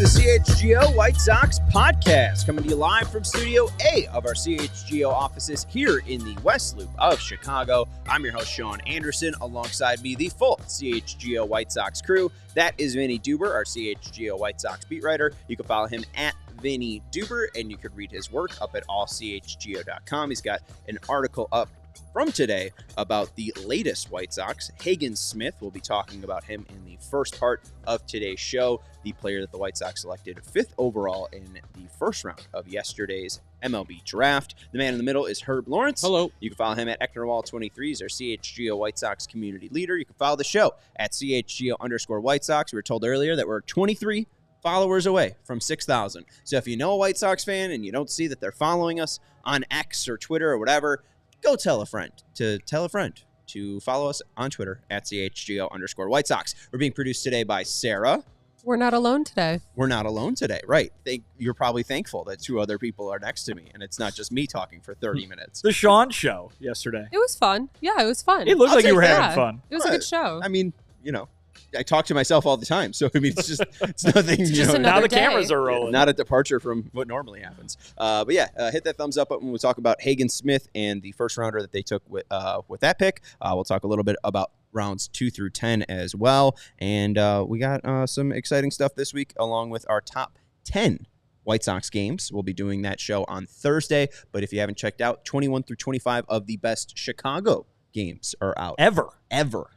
CHGO White Sox podcast, coming to you live from Studio A of our CHGO offices here in the West Loop of Chicago. I'm your host, Sean Anderson. Alongside me, the full CHGO White Sox crew. That is Vinny Duber, our CHGO White Sox beat writer. You can follow him at Vinny Duber, and you could read his work up at allchgo.com. He's got an article up from today about the latest White Sox. Hagen Smith, will be talking about him in the first part of today's show, the player that the White Sox selected 5th overall in the first round of yesterday's MLB Draft. The man in the middle is Herb Lawrence. Hello. You can follow him at Ecknerwall23. He's our CHGO White Sox community leader. You can follow the show at CHGO_White Sox. We were told earlier that we're 23 followers away from 6,000. So if you know a White Sox fan and you don't see that they're following us on X or Twitter or whatever, go tell a friend to follow us on Twitter at CHGO_White Sox. We're being produced today by Sarah. We're not alone today. We're not alone today, right? You're probably thankful that 2 other people are next to me, and it's not just me talking for 30 minutes. The Sean show yesterday. It was fun. Yeah, it was fun. It looked like you were having fun. It was a good show. I mean, I talk to myself all the time, so I mean, it's nothing. It's just now the day. cameras are rolling. Not a departure from what normally happens. But yeah, hit that thumbs up when we talk about Hagen Smith and the first rounder that they took with that pick. We'll talk a little bit about rounds 2 through 10 as well, and we got some exciting stuff this week along with our top 10 White Sox games. We'll be doing that show on Thursday. But if you haven't checked out, 21 through 25 of the best Chicago games are out. Ever.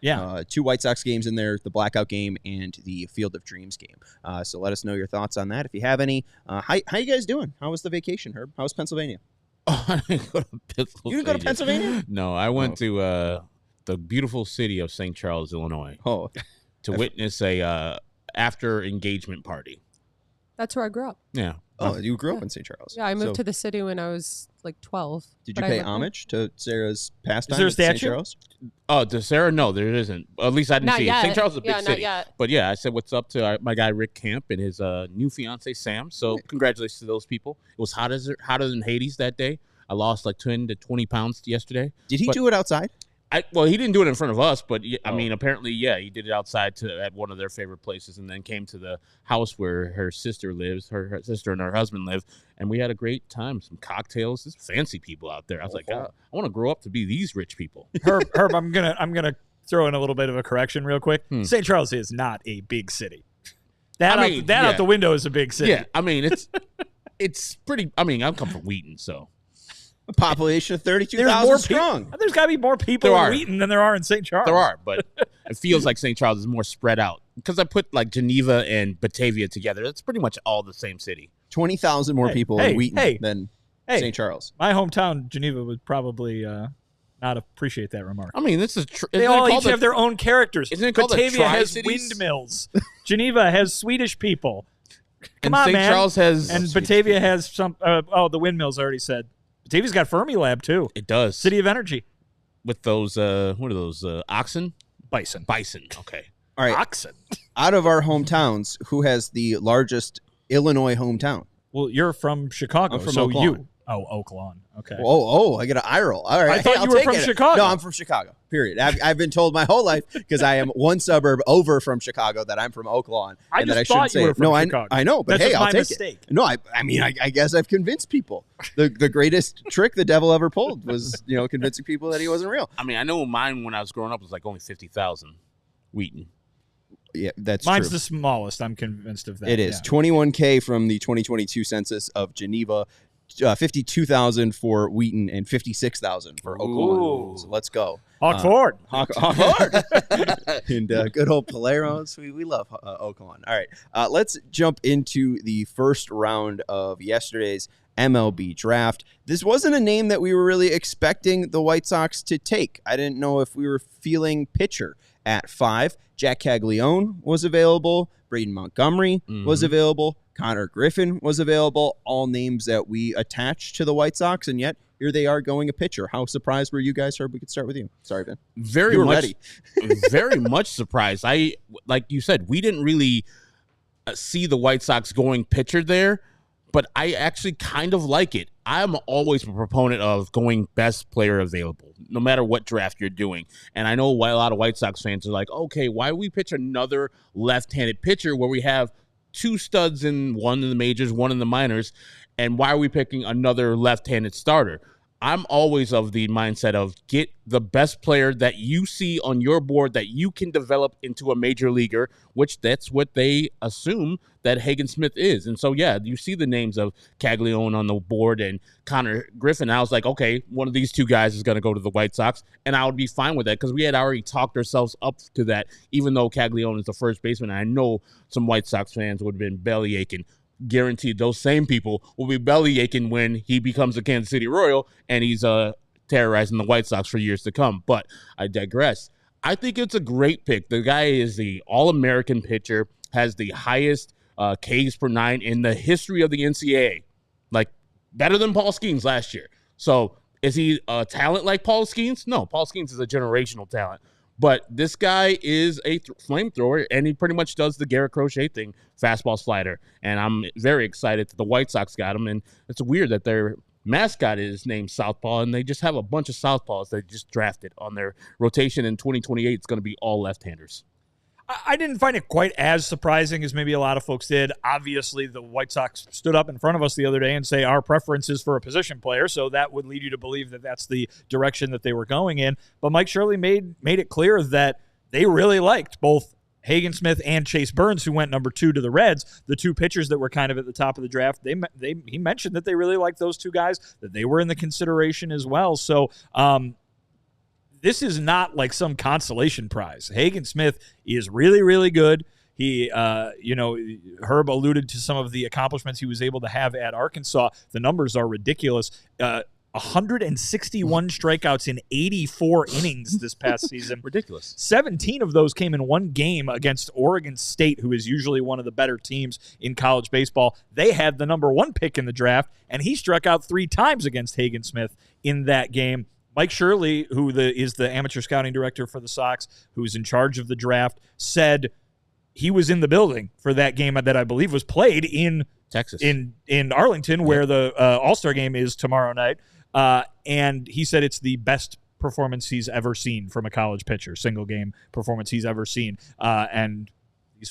Yeah. 2 White Sox games in there, the Blackout game and the Field of Dreams game. So let us know your thoughts on that if you have any. How you guys doing? How was the vacation, Herb? How was Pennsylvania? Oh, I didn't go to Pennsylvania. You didn't go to Pennsylvania? No, I went to the beautiful city of St. Charles, Illinois, to witness a after engagement party. That's where I grew up. Yeah. Oh, you grew up in St. Charles. Yeah, I moved to the city when I was like 12. Did you pay homage to Sarah's pastime? Is there a statue? St. Charles? Oh, to Sarah? No, there isn't. At least I didn't Not see yet. it. St. Charles is a big Not city. yet. But yeah, I said what's up to my guy Rick Camp and his new fiance Sam. So congratulations to those people. It was hotter than Hades that day. I lost like 10 to 20 pounds yesterday. Did he do it outside? Well, he didn't do it in front of us, but I mean, apparently, yeah, he did it outside at one of their favorite places, and then came to the house where her sister lives. Her sister and her husband live, and we had a great time. Some cocktails. There's fancy people out there. I was like, I want to grow up to be these rich people. Herb, I'm gonna throw in a little bit of a correction real quick. St. Charles is not a big city. That out the window is a big city. Yeah, I mean it's pretty. I mean, I come from Wheaton, so. A population of 32,000 strong. There's got to be more people in Wheaton than there are in St. Charles. There are, but it feels like St. Charles is more spread out. Because I put like Geneva and Batavia together. It's pretty much all the same city. 20,000 more people in Wheaton than St. Charles. My hometown, Geneva, would probably not appreciate that remark. I mean, this is they all each have their own characters. Isn't it called Batavia has Tri-Cities? windmills. Geneva has Swedish people. Come and on, St. man. Charles has... And Batavia has some... the windmills, I already said. Batavia's got Fermilab, too. It does. City of Energy. With those, what are those, oxen? Bison. Okay. All right. Oxen. Out of our hometowns, who has the largest Illinois hometown? Well, you're from Chicago, I'm from so Oak Lawn. you. Oh, Oak Lawn. Okay. I get an eye roll. All right. I thought you were from Chicago. No, I'm from Chicago, period. I've been told my whole life, because I am one suburb over from Chicago, that I'm from Oak Lawn. I and just that I thought shouldn't you were say it. from Chicago. I know, but That's hey, just I'll my take mistake. it. No, I mean, I guess I've convinced people. The greatest trick the devil ever pulled was, convincing people that he wasn't real. I mean, I know mine when I was growing up was like only 50,000. Wheaton. Yeah, that's Mine's true. the smallest. I'm convinced of that. It is 21K from the 2022 census of Geneva, 52,000 for Wheaton, and 56,000 for Oklahoma. So let's go. Hawk Ford. Hawk Ford. And good old Paleros. We love Oklahoma. All right. Let's jump into the first round of yesterday's MLB Draft. This wasn't a name that we were really expecting the White Sox to take. I didn't know if we were feeling pitcher at 5. Jack Caglione was available. Braden Montgomery was available. Connor Griffin was available. All names that we attached to the White Sox, and yet here they are going a pitcher. How surprised were you guys? Herb, we could start with you. Sorry, Ben. Very much surprised. Like you said, we didn't really see the White Sox going pitcher there, but I actually kind of like it. I'm always a proponent of going best player available, no matter what draft you're doing. And I know why a lot of White Sox fans are like, okay, why we pitch another left-handed pitcher where we have 2 studs one in the majors, 1 in the minors, and why are we picking another left-handed starter? I'm always of the mindset of get the best player that you see on your board that you can develop into a major leaguer, which that's what they assume that Hagen Smith is. And so, yeah, you see the names of Caglione on the board and Connor Griffin. I was like, okay, one of these 2 guys is going to go to the White Sox, and I would be fine with that because we had already talked ourselves up to that, even though Caglione is the first baseman. And I know some White Sox fans would have been belly aching. Guaranteed those same people will be belly aching when he becomes a Kansas City Royal and he's terrorizing the White Sox for years to come. But I digress. I think it's a great pick. The guy is the All-American pitcher, has the highest Ks per 9 in the history of the NCAA. Like, better than Paul Skeens last year. So, is he a talent like Paul Skeens? No, Paul Skeens is a generational talent. But this guy is a flamethrower, and he pretty much does the Garrett Crochet thing, fastball slider. And I'm very excited that the White Sox got him. And it's weird that their mascot is named Southpaw, and they just have a bunch of Southpaws they just drafted on their rotation. In 2028, it's going to be all left-handers. I didn't find it quite as surprising as maybe a lot of folks did. Obviously, the White Sox stood up in front of us the other day and say our preference is for a position player, so that would lead you to believe that that's the direction that they were going in. But Mike Shirley made it clear that they really liked both Hagen Smith and Chase Burns, who went number 2 to the Reds, the 2 pitchers that were kind of at the top of the draft. He mentioned that they really liked those 2 guys, that they were in the consideration as well. So, this is not like some consolation prize. Hagen Smith is really, really good. He, Herb alluded to some of the accomplishments he was able to have at Arkansas. The numbers are ridiculous. 161 strikeouts in 84 innings this past season. Ridiculous. 17 of those came in one game against Oregon State, who is usually one of the better teams in college baseball. They had the number 1 pick in the draft, and he struck out 3 times against Hagen Smith in that game. Mike Shirley, who is the amateur scouting director for the Sox, who's in charge of the draft, said he was in the building for that game that I believe was played in Texas, in Arlington, where the All-Star game is tomorrow night. And he said it's the best performance he's ever seen from a college pitcher, single game performance he's ever seen. And these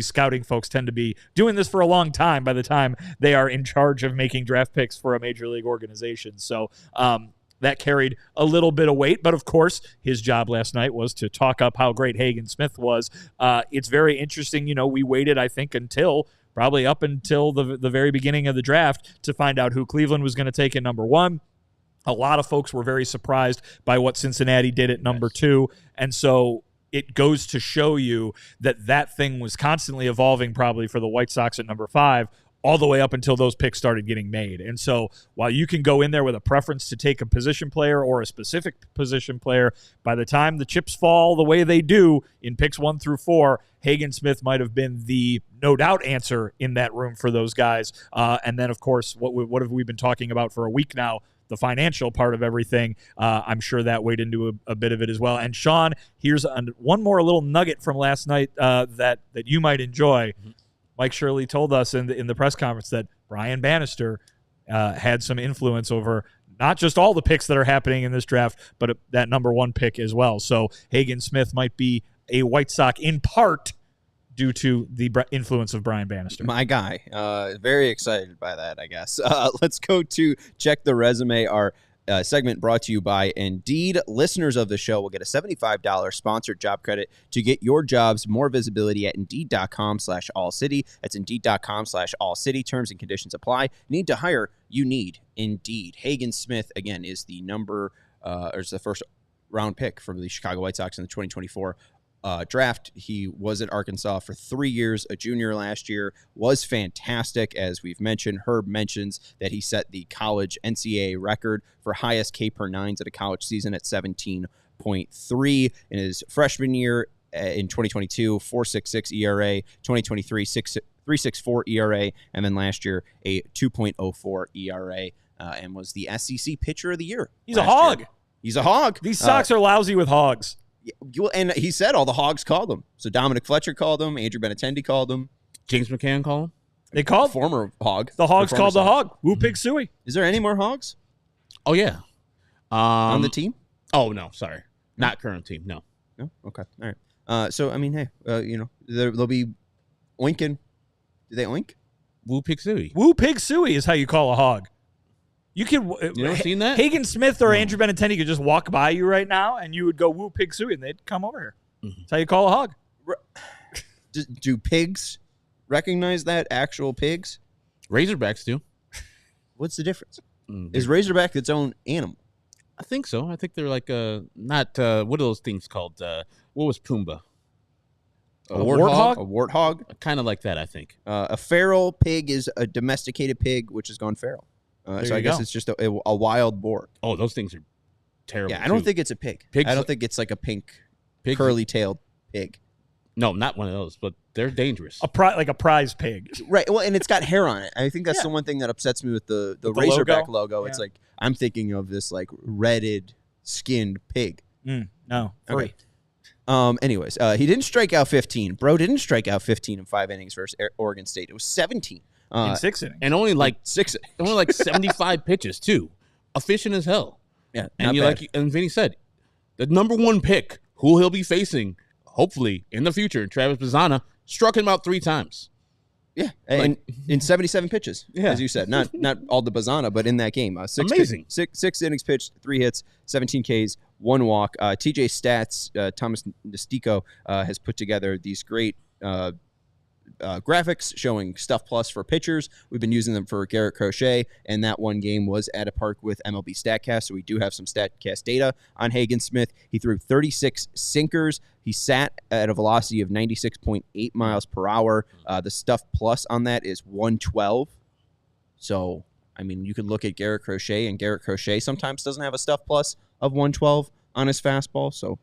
scouting folks tend to be doing this for a long time by the time they are in charge of making draft picks for a major league organization. So, that carried a little bit of weight, but of course, his job last night was to talk up how great Hagen Smith was. It's very interesting. We waited, I think, probably up until the very beginning of the draft to find out who Cleveland was going to take at number 1. A lot of folks were very surprised by what Cincinnati did at number 2, and so it goes to show you that thing was constantly evolving probably for the White Sox at number 5, all the way up until those picks started getting made. And so while you can go in there with a preference to take a position player or a specific position player, by the time the chips fall the way they do in picks 1 through 4, Hagen Smith might have been the no doubt answer in that room for those guys. And then, of course, what have we been talking about for a week now? The financial part of everything. I'm sure that weighed into a bit of it as well. And Sean, here's one more little nugget from last night that you might enjoy. Mm-hmm. Mike Shirley told us in the press conference that Brian Bannister had some influence over not just all the picks that are happening in this draft, but that number 1 pick as well. So Hagen Smith might be a White Sox in part due to the influence of Brian Bannister. My guy. Very excited by that, I guess. Let's go to Check the Resume, our segment brought to you by Indeed. Listeners of the show will get a $75 sponsored job credit to get your jobs more visibility at Indeed.com/AllCity. That's Indeed.com/AllCity. Terms and conditions apply. Need to hire? You need Indeed. Hagen Smith, again, is the the first round pick from the Chicago White Sox in the 2024 draft. He was at Arkansas for 3 years, a junior last year, was fantastic. As we've mentioned, Herb mentions that he set the college NCAA record for highest K per 9s at a college season at 17.1. 4.3 in his freshman year in 2022, 4.66 ERA, 2023, 3.64 ERA, and then last year a 2.04 ERA, and was the SEC Pitcher of the Year. He's a hog. He's a hog. These Sox are lousy with hogs. And he said all the hogs called him. So Dominic Fletcher called him. Andrew Benintendi called him. James McCann called him. They called former hog. The hogs called the hog. Woo Pig Suey. Is there any more hogs? Oh yeah. On the team? Oh no, sorry, not current team. No. No. Okay. All right. So I mean, hey, they'll be oinking. Do they oink? Woo Pig Suey. Woo Pig Suey is how you call a hog. You could. You ever seen that? Hagen Smith or Andrew Benintendi could just walk by you right now, and you would go Woo Pig Suey, and they'd come over here. That's how you call a hog. Do pigs recognize that? Actual pigs? Razorbacks do. What's the difference? Is Razorback its own animal? I think so. I think they're like not what are those things called? What was Pumbaa? A warthog? A warthog? Kind of like that, I think. A feral pig is a domesticated pig which has gone feral. So I guess it's just a wild boar. Oh, those things are terrible. Yeah, I don't think it's a pig. I don't think it's like a pink, curly-tailed pig. No, not one of those, but they're dangerous. Like a prize pig. Right. Well, and it's got hair on it. I think that's the one thing that upsets me with the Razorback logo. It's like I'm thinking of this like redded, skinned pig. No, free. Okay. Anyways, he didn't strike out 15. Bro didn't strike out 15 in 5 innings versus Oregon State. It was 17. In 6 innings. And only like 75 pitches, too. Efficient as hell. Yeah. And Vinny said, the number 1 pick, who he'll be facing, hopefully, in the future, Travis Bazzana, struck him out 3 times. Yeah. And in 77 pitches, as you said. Not all the Bazzana, but in that game. Amazing. Six innings pitched, 3 hits, 17 Ks, 1 walk. TJ Stats, Thomas Nestico, has put together these great graphics showing Stuff Plus for pitchers. We've been using them for Garrett Crochet, and that one game was at a park with MLB StatCast, so we do have some StatCast data on Hagen Smith. He threw 36 sinkers. He sat at a velocity of 96.8 miles per hour. The Stuff Plus on that is 112. So, I mean, you can look at Garrett Crochet, and Garrett Crochet sometimes doesn't have a Stuff Plus of 112 on his fastball, so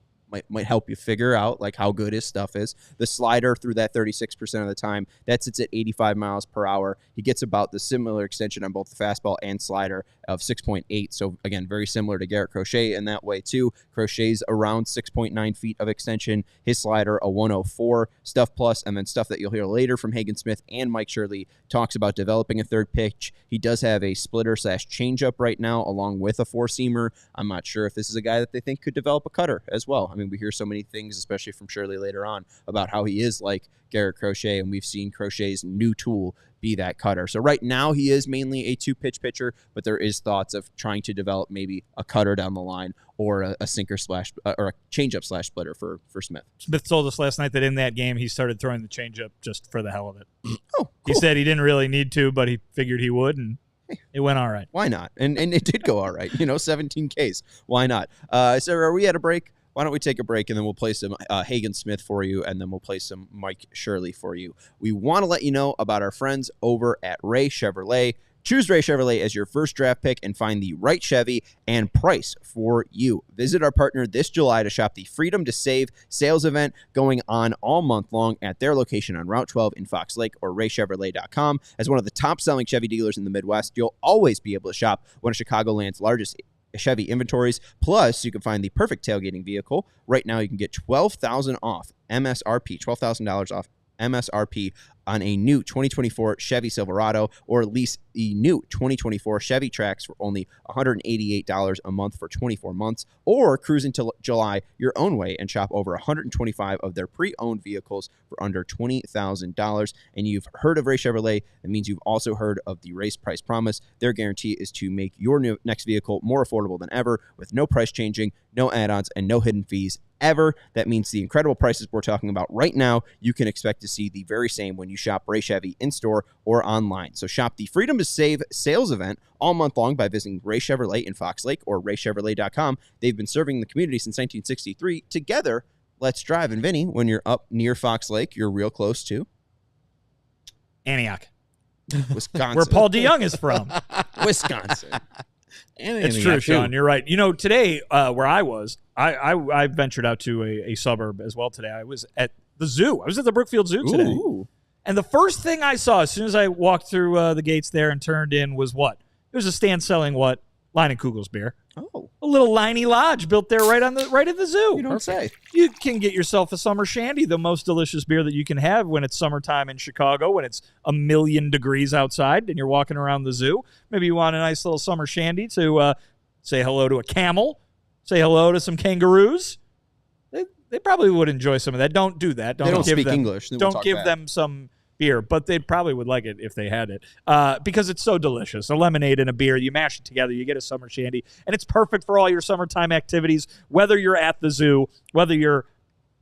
might help you figure out like how good his stuff is. The slider through that 36% of the time, that sits at 85 miles per hour. He gets about the similar extension on both the fastball and slider of 6.8. So again, very similar to Garrett Crochet in that way too. Crochet's around 6.9 feet of extension. His slider a 104. Stuff Plus, and then stuff that you'll hear later from Hagen Smith and Mike Shirley talks about developing a third pitch. He does have a splitter / changeup right now along with a 4-seamer. I'm not sure if this is a guy that they think could develop a cutter as well. I mean, we hear so many things, especially from Shirley later on, about how he is like Garrett Crochet, and we've seen Crochet's new tool be that cutter. So right now he is mainly a 2-pitch pitcher, but there is thoughts of trying to develop maybe a cutter down the line or a sinker / or a changeup / splitter for Smith. Smith told us last night that in that game he started throwing the changeup just for the hell of it. Oh, cool. He said he didn't really need to, but he figured he would, and it went all right. Why not? And it did go all right. 17 Ks. Why not? So are we at a break? Why don't we take a break, and then we'll play some Hagen Smith for you, and then we'll play some Mike Shirley for you. We want to let you know about our friends over at Ray Chevrolet. Choose Ray Chevrolet as your first draft pick and find the right Chevy and price for you. Visit our partner this July to shop the Freedom to Save sales event going on all month long at their location on Route 12 in Fox Lake or raychevrolet.com. As one of the top-selling Chevy dealers in the Midwest, you'll always be able to shop one of Chicagoland's largest Chevy inventories. Plus, you can find the perfect tailgating vehicle. Right now, you can get $12,000 off MSRP, $12,000 off MSRP on a new 2024 Chevy Silverado, or lease the new 2024 Chevy Trax for only $188 a month for 24 months, or cruise until July your own way and shop over 125 of their pre-owned vehicles for under $20,000. And you've heard of Ray Chevrolet, that means you've also heard of the Race Price Promise. Their guarantee is to make your next vehicle more affordable than ever, with no price changing, no add-ons, and no hidden fees ever. That means the incredible prices we're talking about right now, you can expect to see the very same when you shop Ray Chevy in-store or online. So shop the Freedom to Save sales event all month long by visiting Ray Chevrolet in Fox Lake or raychevrolet.com. They've been serving the community since 1963. Together, let's drive. And Vinny, when you're up near Fox Lake, you're real close to Antioch, Wisconsin. where Paul DeYoung is from. Wisconsin. It's true, Sean. You're right. Today where I was, I ventured out to a suburb as well today. I was at the zoo. I was at the Brookfield Zoo today. Ooh. And the first thing I saw as soon as I walked through the gates there and turned in was what? There's a stand selling what? Leinenkugel's beer. Oh. A little Liney Lodge built there right at the zoo. You don't say. You can get yourself a summer shandy, the most delicious beer that you can have when it's summertime in Chicago, when it's 1,000,000 degrees outside and you're walking around the zoo. Maybe you want a nice little summer shandy to say hello to a camel, say hello to some kangaroos. They probably would enjoy some of that. Don't do that. They don't give speak them, English. Don't give them some beer, but they probably would like it if they had it because it's so delicious. A lemonade and a beer, you mash it together, you get a summer shandy, and it's perfect for all your summertime activities, whether you're at the zoo, whether you're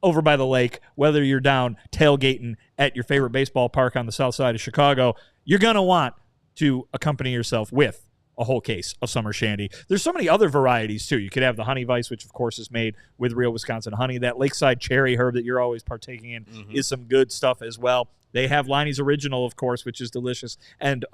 over by the lake, whether you're down tailgating at your favorite baseball park on the south side of Chicago. You're going to want to accompany yourself with a whole case of summer shandy. There's so many other varieties, too. You could have the Honey Vice, which, of course, is made with real Wisconsin honey. That Lakeside Cherry Herb that you're always partaking in is some good stuff as well. They have Liney's Original, of course, which is delicious, and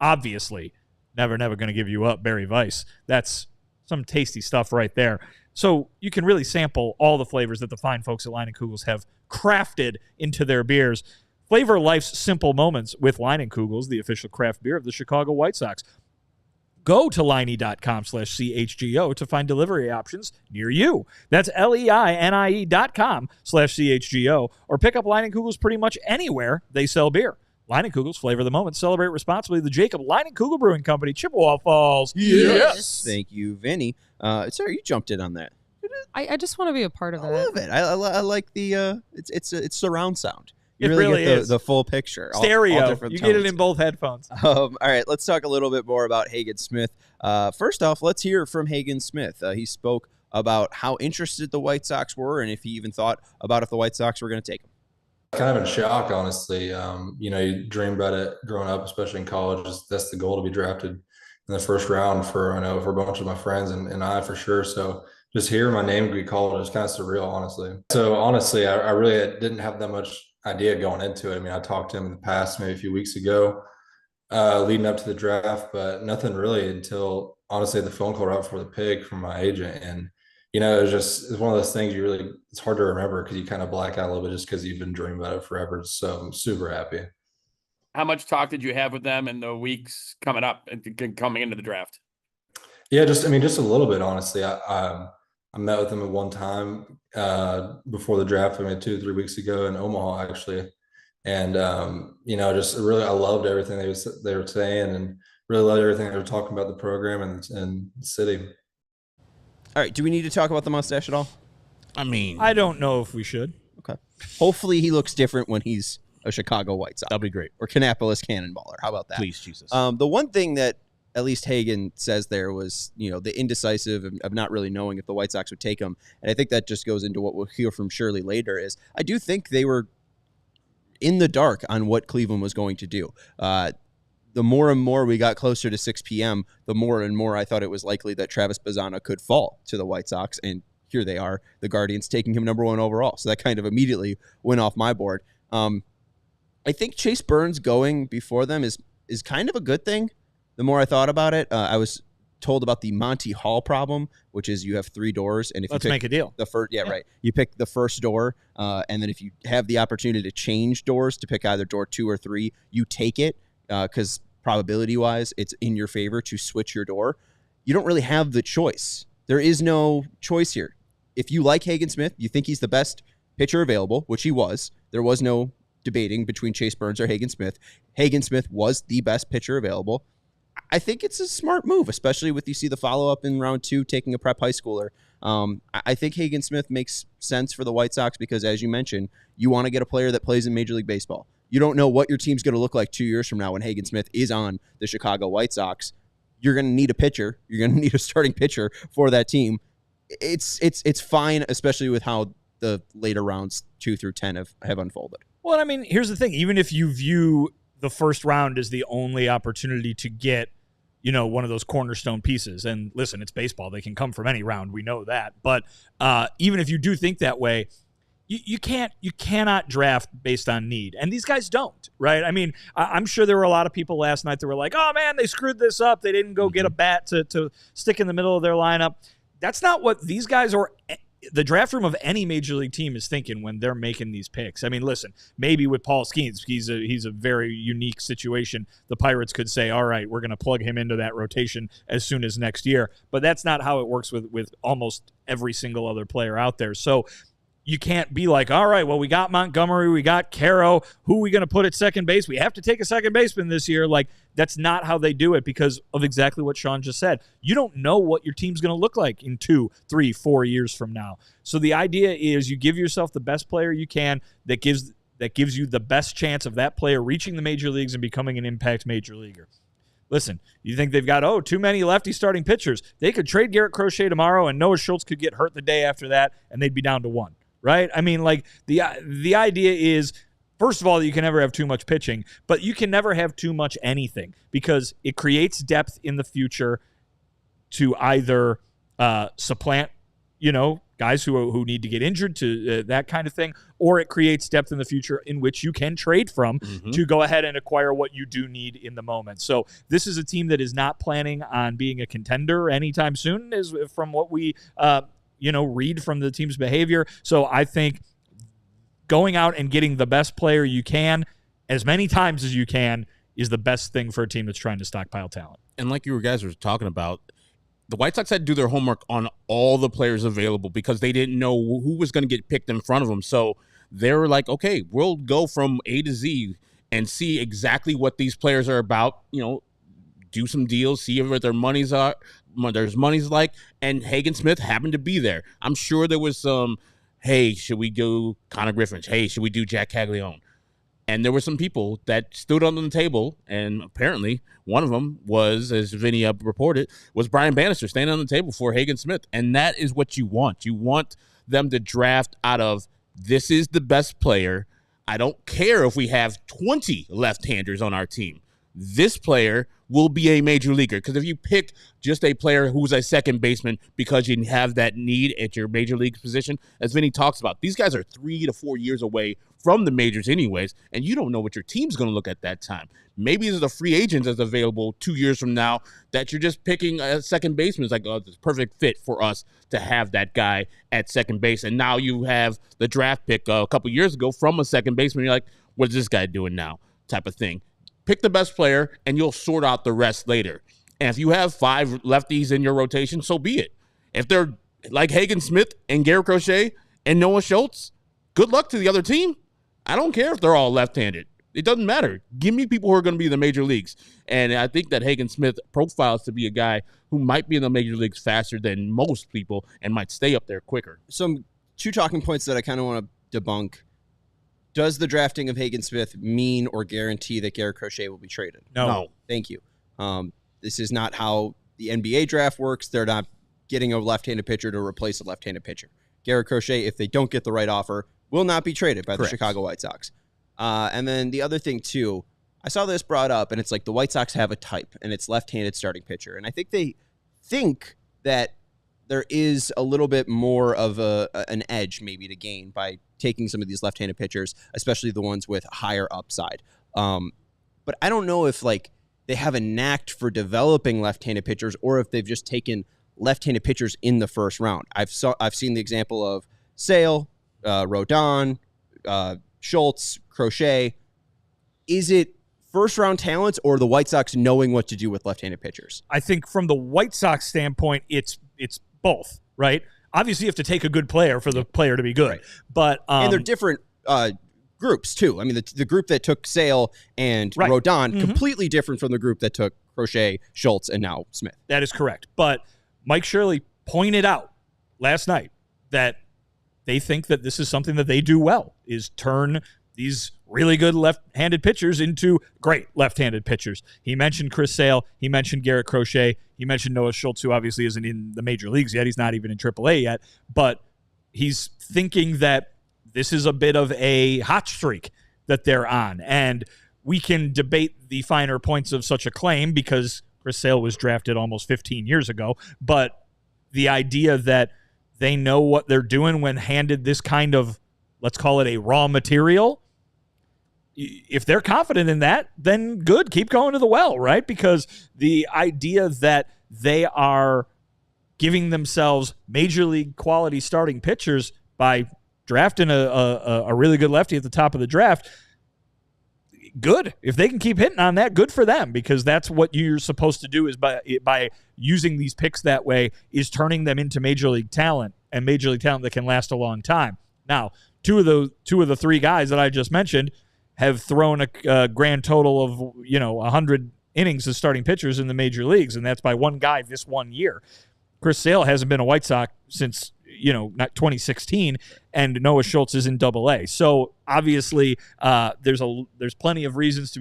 obviously never going to give you up Berry Vice. That's some tasty stuff right there. So you can really sample all the flavors that the fine folks at Leinenkugel's have crafted into their beers. Flavor life's simple moments with Leinenkugel's, the official craft beer of the Chicago White Sox. Go to Liney.com/CHGO to find delivery options near you. That's LEINIE.com/CHGO, or pick up Leinenkugel's pretty much anywhere they sell beer. Leinenkugel's, flavor of the moment. Celebrate responsibly. The Jacob Leinenkugel Brewing Company, Chippewa Falls. Yes. Thank you, Vinny. Sarah, you jumped in on that. I just want to be a part of I it. love it. I like the it's surround sound. You It really really get is. the full picture. Stereo. All different You get it tones. in both headphones. All right, let's talk a little bit more about Hagen Smith. First off, let's hear from Hagen Smith. He spoke about how interested the White Sox were and if he even thought about if the White Sox were going to take him. Kind of in shock, honestly. You dream about it growing up, especially in college. That's the goal, to be drafted in the first round for a bunch of my friends and I for sure. So just hearing my name be called is kind of surreal, honestly. So honestly, I really didn't have that much idea going into it. I mean, I talked to him in the past, maybe a few weeks ago, leading up to the draft, but nothing really until honestly the phone call right before the pick from my agent. And it's one of those things it's hard to remember because you kind of black out a little bit just because you've been dreaming about it forever. So I'm super happy. How much talk did you have with them in the weeks coming up and coming into the draft? Yeah, just a little bit, honestly. I met with them at one time before the draft, 2 or 3 weeks ago in Omaha, actually. And, just really, I loved everything they were saying and really loved everything they were talking about the program and the city. All right, do we need to talk about the mustache at all? I mean, I don't know if we should. Okay. Hopefully he looks different when he's a Chicago White Sox. that'll be great. Or Kannapolis Cannonballer. How about that? Please, Jesus. The one thing that at least Hagen says there was, the indecisive of not really knowing if the White Sox would take him. And I think that just goes into what we'll hear from Shirley later is I do think they were in the dark on what Cleveland was going to do. The more and more we got closer to 6 p.m., the more and more I thought it was likely that Travis Bazzana could fall to the White Sox. And here they are, the Guardians taking him number 1 overall. So that kind of immediately went off my board. I think Chase Burns going before them is kind of a good thing. The more I thought about it, I was told about the Monty Hall problem, which is you have 3 doors, and if Let's you pick make a deal. the first, right, you pick the first door, and then if you have the opportunity to change doors to pick either door 2 or 3, you take it because probability-wise, it's in your favor to switch your door. You don't really have the choice. There is no choice here. If you like Hagen Smith, you think he's the best pitcher available, which he was. There was no debating between Chase Burns or Hagen Smith. Hagen Smith was the best pitcher available. I think it's a smart move, especially with you see the follow-up in round 2, taking a prep high schooler. I think Hagen Smith makes sense for the White Sox because, as you mentioned, you want to get a player that plays in Major League Baseball. You don't know what your team's going to look like 2 years from now when Hagen Smith is on the Chicago White Sox. You're going to need a pitcher. You're going to need a starting pitcher for that team. It's fine, especially with how the later rounds 2 through 10 have unfolded. Well, I mean, here's the thing. Even if you view the first round as the only opportunity to get, one of those cornerstone pieces, and listen, it's baseball. They can come from any round. We know that. But even if you do think that way, you cannot draft based on need. And these guys don't, right? I mean, I'm sure there were a lot of people last night that were like, oh, man, they screwed this up. They didn't go get a bat to stick in the middle of their lineup. that's not what these guys or the draft room of any major league team is thinking when they're making these picks. I mean, listen, maybe with Paul Skeens, he's a very unique situation. The Pirates could say, all right, we're going to plug him into that rotation as soon as next year. But that's not how it works with almost every single other player out there. So you can't be like, all right, well, we got Montgomery, we got Caro. Who are we going to put at second base? We have to take a second baseman this year. Like, that's not how they do it because of exactly what Sean just said. You don't know what your team's going to look like in 2, 3, 4 years from now. So the idea is you give yourself the best player you can that gives you the best chance of that player reaching the major leagues and becoming an impact major leaguer. Listen, you think they've got, too many lefty starting pitchers. They could trade Garrett Crochet tomorrow and Noah Schultz could get hurt the day after that and they'd be down to 1. Right? I mean, like, the idea is, first of all, you can never have too much pitching, but you can never have too much anything because it creates depth in the future to either supplant, guys who need to get injured to that kind of thing, or it creates depth in the future in which you can trade from to go ahead and acquire what you do need in the moment. So this is a team that is not planning on being a contender anytime soon, is from what we read from the team's behavior. So I think going out and getting the best player you can as many times as you can is the best thing for a team that's trying to stockpile talent. And like you guys were talking about, the White Sox had to do their homework on all the players available because they didn't know who was going to get picked in front of them. So they were like, okay, we'll go from A to Z and see exactly what these players are about, do some deals, see what their money's like, and Hagen Smith happened to be there. I'm sure there was some, hey, should we do Connor Griffin? Hey, should we do Jack Caglione? And there were some people that stood on the table, and apparently one of them was, as Vinny reported, was Brian Bannister standing on the table for Hagen Smith. And that is what you want. You want them to draft out of, this is the best player. I don't care if we have 20 left-handers on our team. This player will be a major leaguer. Because if you pick just a player who's a second baseman because you have that need at your major league position, as Vinny talks about, these guys are 3 to 4 years away from the majors anyways, and you don't know what your team's going to look at that time. Maybe there's a free agent that's available 2 years from now that you're just picking a second baseman. It's like, it's a perfect fit for us to have that guy at second base. And now you have the draft pick a couple years ago from a second baseman. You're like, what's this guy doing now? Type of thing. Pick the best player, and you'll sort out the rest later. And if you have 5 lefties in your rotation, so be it. If they're like Hagen Smith and Garrett Crochet and Noah Schultz, good luck to the other team. I don't care if they're all left-handed. It doesn't matter. Give me people who are going to be in the major leagues. And I think that Hagen Smith profiles to be a guy who might be in the major leagues faster than most people and might stay up there quicker. Some 2 talking points that I kind of want to debunk. Does the drafting of Hagen Smith mean or guarantee that Garrett Crochet will be traded? No. Thank you. This is not how the NBA draft works. They're not getting a left-handed pitcher to replace a left-handed pitcher. Garrett Crochet, if they don't get the right offer, will not be traded by the Chicago White Sox. And then the other thing, too, I saw this brought up, and it's like the White Sox have a type, and it's left-handed starting pitcher. And I think they think that there is a little bit more of an edge maybe to gain by taking some of these left-handed pitchers, especially the ones with higher upside. But I don't know if they have a knack for developing left-handed pitchers or if they've just taken left-handed pitchers in the first round. I've seen the example of Sale, Rodon, Schultz, Crochet. Is it first-round talents or the White Sox knowing what to do with left-handed pitchers? I think from the White Sox standpoint, it's both, right? Obviously, you have to take a good player for the player to be good. Right. But and they're different groups, too. I mean, the group that took Sale and Rodon, completely different from the group that took Crochet, Schultz, and now Smith. That is correct. But Mike Shirley pointed out last night that they think that this is something that they do well, is turn these really good left-handed pitchers into great left-handed pitchers. He mentioned Chris Sale. He mentioned Garrett Crochet. He mentioned Noah Schultz, who obviously isn't in the major leagues yet. He's not even in AAA yet. But he's thinking that this is a bit of a hot streak that they're on. And we can debate the finer points of such a claim because Chris Sale was drafted almost 15 years ago. But the idea that they know what they're doing when handed this kind of, let's call it a raw material, if they're confident in that, then good, keep going to the well, right? Because the idea that they are giving themselves major league quality starting pitchers by drafting a really good lefty at the top of the draft, good. If they can keep hitting on that, good for them, because that's what you're supposed to do, is by using these picks that way, is turning them into major league talent, and major league talent that can last a long time. Now, two of the three guys that I just mentioned have thrown a grand total of 100 innings as starting pitchers in the major leagues, and that's by one guy this 1 year. Chris Sale hasn't been a White Sox since not 2016, and Noah Schultz is in Double-A. So obviously, there's plenty of reasons to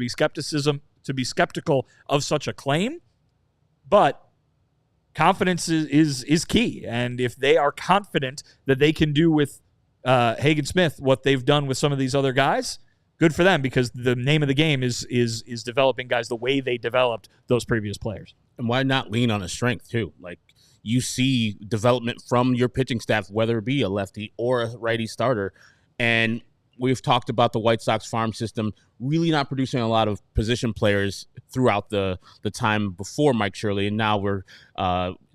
be skeptical of such a claim, but confidence is key. And if they are confident that they can do with Hagen Smith what they've done with some of these other guys, good for them, because the name of the game is developing guys the way they developed those previous players. And why not lean on a strength too? Like, you see development from your pitching staff, whether it be a lefty or a righty starter. And we've talked about the White Sox farm system really not producing a lot of position players throughout the time before Mike Shirley. And now we're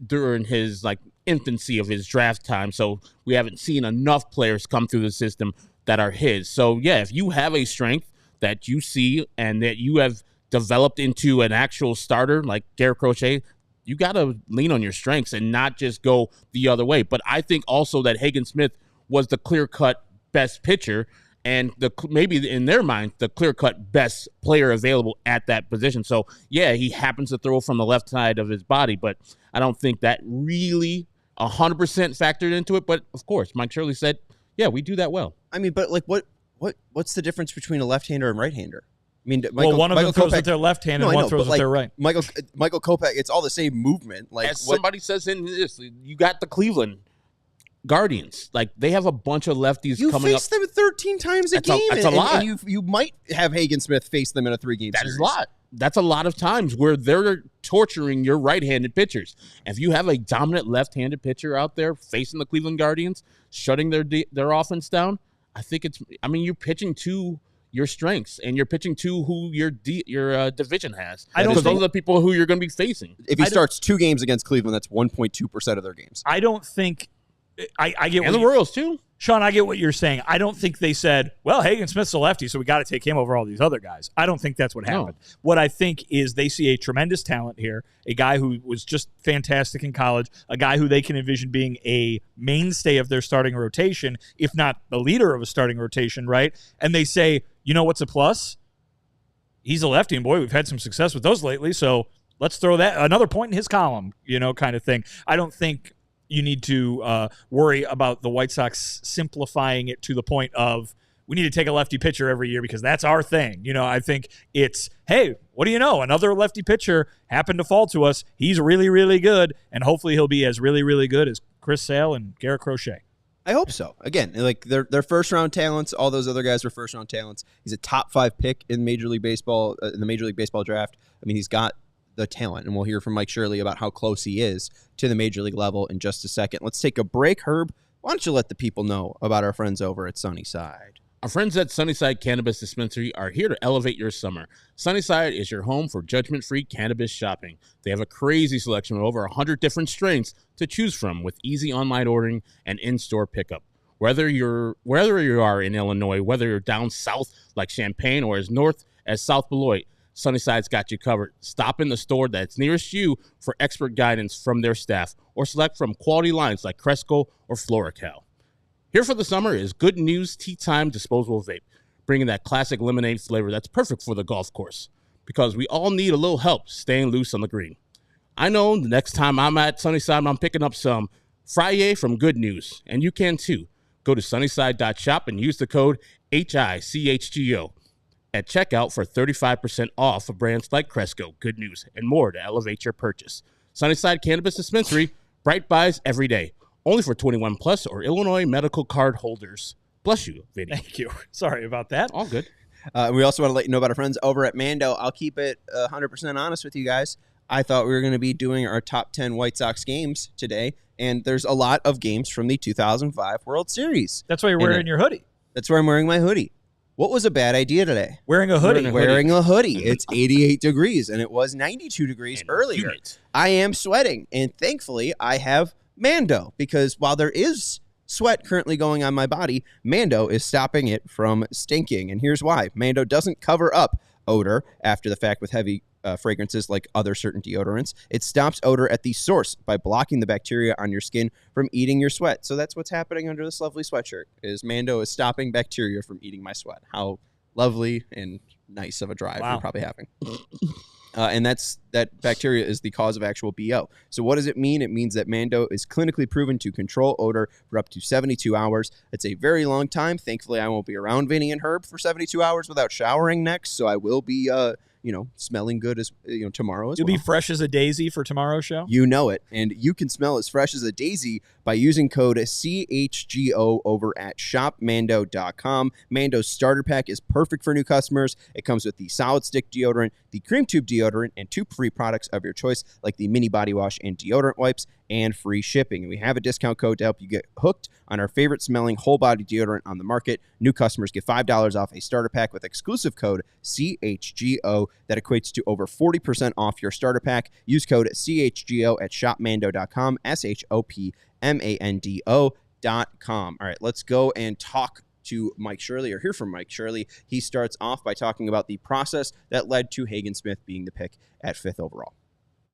during his infancy of his draft time. So we haven't seen enough players come through the system that are his. So yeah, if you have a strength that you see and that you have developed into an actual starter like Garrett Crochet, you got to lean on your strengths and not just go the other way. But I think also that Hagen Smith was the clear-cut best pitcher, and maybe in their mind, the clear-cut best player available at that position. So, yeah, he happens to throw from the left side of his body, but I don't think that really 100% factored into it. But, of course, Mike Shirley said, yeah, we do that well. I mean, but what's the difference between a left-hander and right-hander? I mean, one of them throws with their left hand and one throws with their right. Michael Kopech, it's all the same movement. As somebody says in this, you got the Cleveland Guardians. They have a bunch of lefties coming up. You face them 13 times a game. That's a lot. And you might have Hagen Smith face them in a 3-game series. That is a lot. That's a lot of times where they're torturing your right-handed pitchers. If you have a dominant left-handed pitcher out there facing the Cleveland Guardians, shutting their offense down, you're pitching to your strengths, and you're pitching to who your division has. Because those are the people who you're going to be facing. If he starts 2 games against Cleveland, that's 1.2% of their games. I don't think I get. And the Royals too. Sean, I get what you're saying. I don't think they said, well, Hagen Smith's a lefty, so we got to take him over all these other guys. I don't think that's what happened. No. What I think is they see a tremendous talent here, a guy who was just fantastic in college, a guy who they can envision being a mainstay of their starting rotation, if not the leader of a starting rotation, right? And they say, you know what's a plus? He's a lefty, and boy, we've had some success with those lately, so let's throw that another point in his column, kind of thing. I don't think you need to worry about the White Sox simplifying it to the point of we need to take a lefty pitcher every year because that's our thing. I think it's, hey, what do you know? Another lefty pitcher happened to fall to us. He's really, really good, and hopefully he'll be as really, really good as Chris Sale and Garrett Crochet. I hope so. Again, they're first-round talents. All those other guys were first-round talents. He's a top 5 pick in Major League Baseball, in the Major League Baseball draft. I mean, he's got the talent, and we'll hear from Mike Shirley about how close he is to the Major League level in just a second. Let's take a break. Herb, why don't you let the people know about our friends over at Sunnyside? Our friends at Sunnyside Cannabis Dispensary are here to elevate your summer. Sunnyside is your home for judgment-free cannabis shopping. They have a crazy selection of over 100 different strains to choose from with easy online ordering and in-store pickup. Whether you are in Illinois, whether you're down south like Champaign or as north as South Beloit, Sunnyside's got you covered. Stop in the store that's nearest you for expert guidance from their staff, or select from quality lines like Cresco or Floracal. Here for the summer is Good News Tea Time Disposable Vape, bringing that classic lemonade flavor that's perfect for the golf course, because we all need a little help staying loose on the green. I know the next time I'm at Sunnyside, I'm picking up some Friday from Good News, and you can too. Go to sunnyside.shop and use the code HICHGO at checkout for 35% off of brands like Cresco, Good News, and more to elevate your purchase. Sunnyside Cannabis Dispensary, bright buys every day. Only for 21 plus or Illinois medical card holders. Bless you, Vinny. Thank you. Sorry about that. All good. We also want to let you know about our friends over at Mando. I'll keep it 100% honest with you guys. I thought we were going to be doing our top 10 White Sox games today, and there's a lot of games from the 2005 World Series. That's why you're wearing your hoodie. That's why I'm wearing my hoodie. What was a bad idea today? Wearing a hoodie. Wearing a hoodie. It's 88 degrees, and it was 92 degrees And earlier. humid. I am sweating, and thankfully I have Mando, because while there is sweat currently going on my body, Mando is stopping it from stinking. And here's why. Mando doesn't cover up odor after the fact with heavy fragrances like other certain deodorants. It stops odor at the source by blocking the bacteria on your skin from eating your sweat. So that's what's happening under this lovely sweatshirt, is Mando is stopping bacteria from eating my sweat. How lovely and nice of a drive Wow. we're probably having. And that bacteria is the cause of actual BO. So what does it mean? It means that Mando is clinically proven to control odor for up to 72 hours. It's a very long time. Thankfully, I won't be around Vinny and Herb for 72 hours without showering next. So I will be, smelling good as tomorrow as You'll well. be fresh as a daisy for tomorrow's show. You know it. And you can smell as fresh as a daisy by using code CHGO over at shopmando.com. Mando's starter pack is perfect for new customers. It comes with the solid stick deodorant, the cream tube deodorant, and 2 free products of your choice, like the mini body wash and deodorant wipes, and free shipping. And we have a discount code to help you get hooked on our favorite smelling whole body deodorant on the market. New customers get $5 off a starter pack with exclusive code CHGO. That equates to over 40% off your starter pack. Use code CHGO at shopmando.com, SHOPMANDO.com. All right, let's go and talk to Mike Shirley, or hear from Mike Shirley. He starts off by talking about the process that led to Hagen Smith being the pick at 5th overall.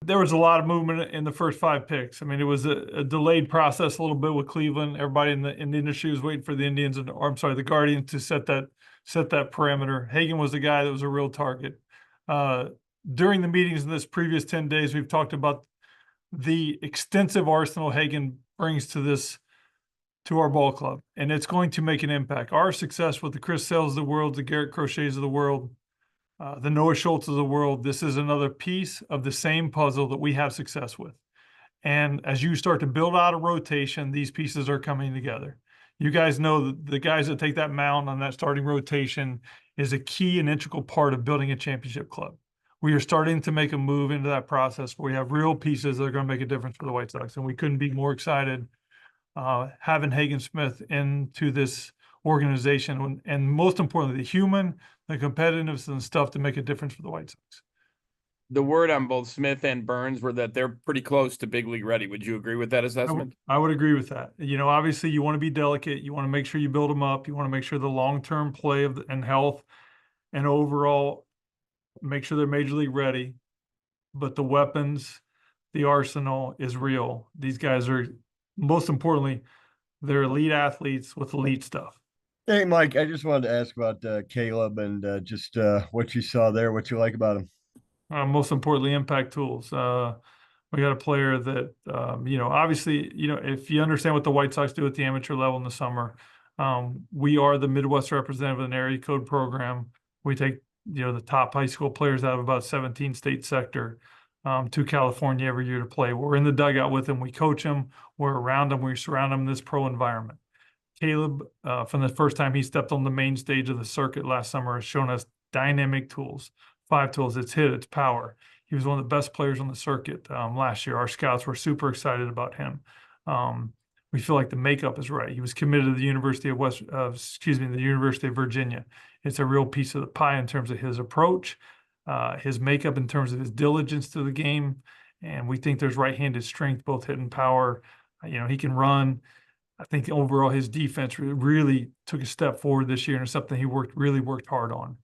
There was a lot of movement in the first 5 picks. I mean, it was a delayed process a little bit with Cleveland. Everybody in the industry was waiting for the the Guardians to set that parameter. Hagen was the guy that was a real target. During the meetings in this previous 10 days, we've talked about the extensive arsenal Hagen brings to our ball club, and it's going to make an impact. Our success with the Chris Sales of the world, the Garrett Crochets of the world, the Noah Schultz of the world, this is another piece of the same puzzle that we have success with. And as you start to build out a rotation, these pieces are coming together. You guys know that the guys that take that mound on that starting rotation is a key and integral part of building a championship club. We are starting to make a move into that process where we have real pieces that are going to make a difference for the White Sox. And we couldn't be more excited having Hagen Smith into this organization, and most importantly, the human, the competitiveness and stuff to make a difference for the White Sox. The word on both Smith and Burns were that they're pretty close to big league ready. Would you agree with that assessment? I would agree with that. Obviously you want to be delicate. You want to make sure you build them up. You want to make sure the long-term play and health and overall make sure they're major league ready. But the weapons, the arsenal is real. These guys are, most importantly, they're elite athletes with elite stuff. Hey, Mike, I just wanted to ask about Caleb and just what you saw there, what you like about him. Most importantly, impact tools. We got a player that, obviously, if you understand what the White Sox do at the amateur level in the summer, we are the Midwest representative of an area code program. We take, the top high school players out of about 17 state sector to California every year to play. We're in the dugout with them. We coach them. We're around them. We surround them in this pro environment. Caleb, from the first time he stepped on the main stage of the circuit last summer, has shown us dynamic tools, 5 tools. It's hit, it's power. He was one of the best players on the circuit last year. Our scouts were super excited about him. We feel like the makeup is right. He was committed to the University of the University of Virginia. It's a real piece of the pie in terms of his approach, his makeup in terms of his diligence to the game. And we think there's right-handed strength, both hit and power. He can run. I think overall his defense really took a step forward this year, and it's something he really worked hard on.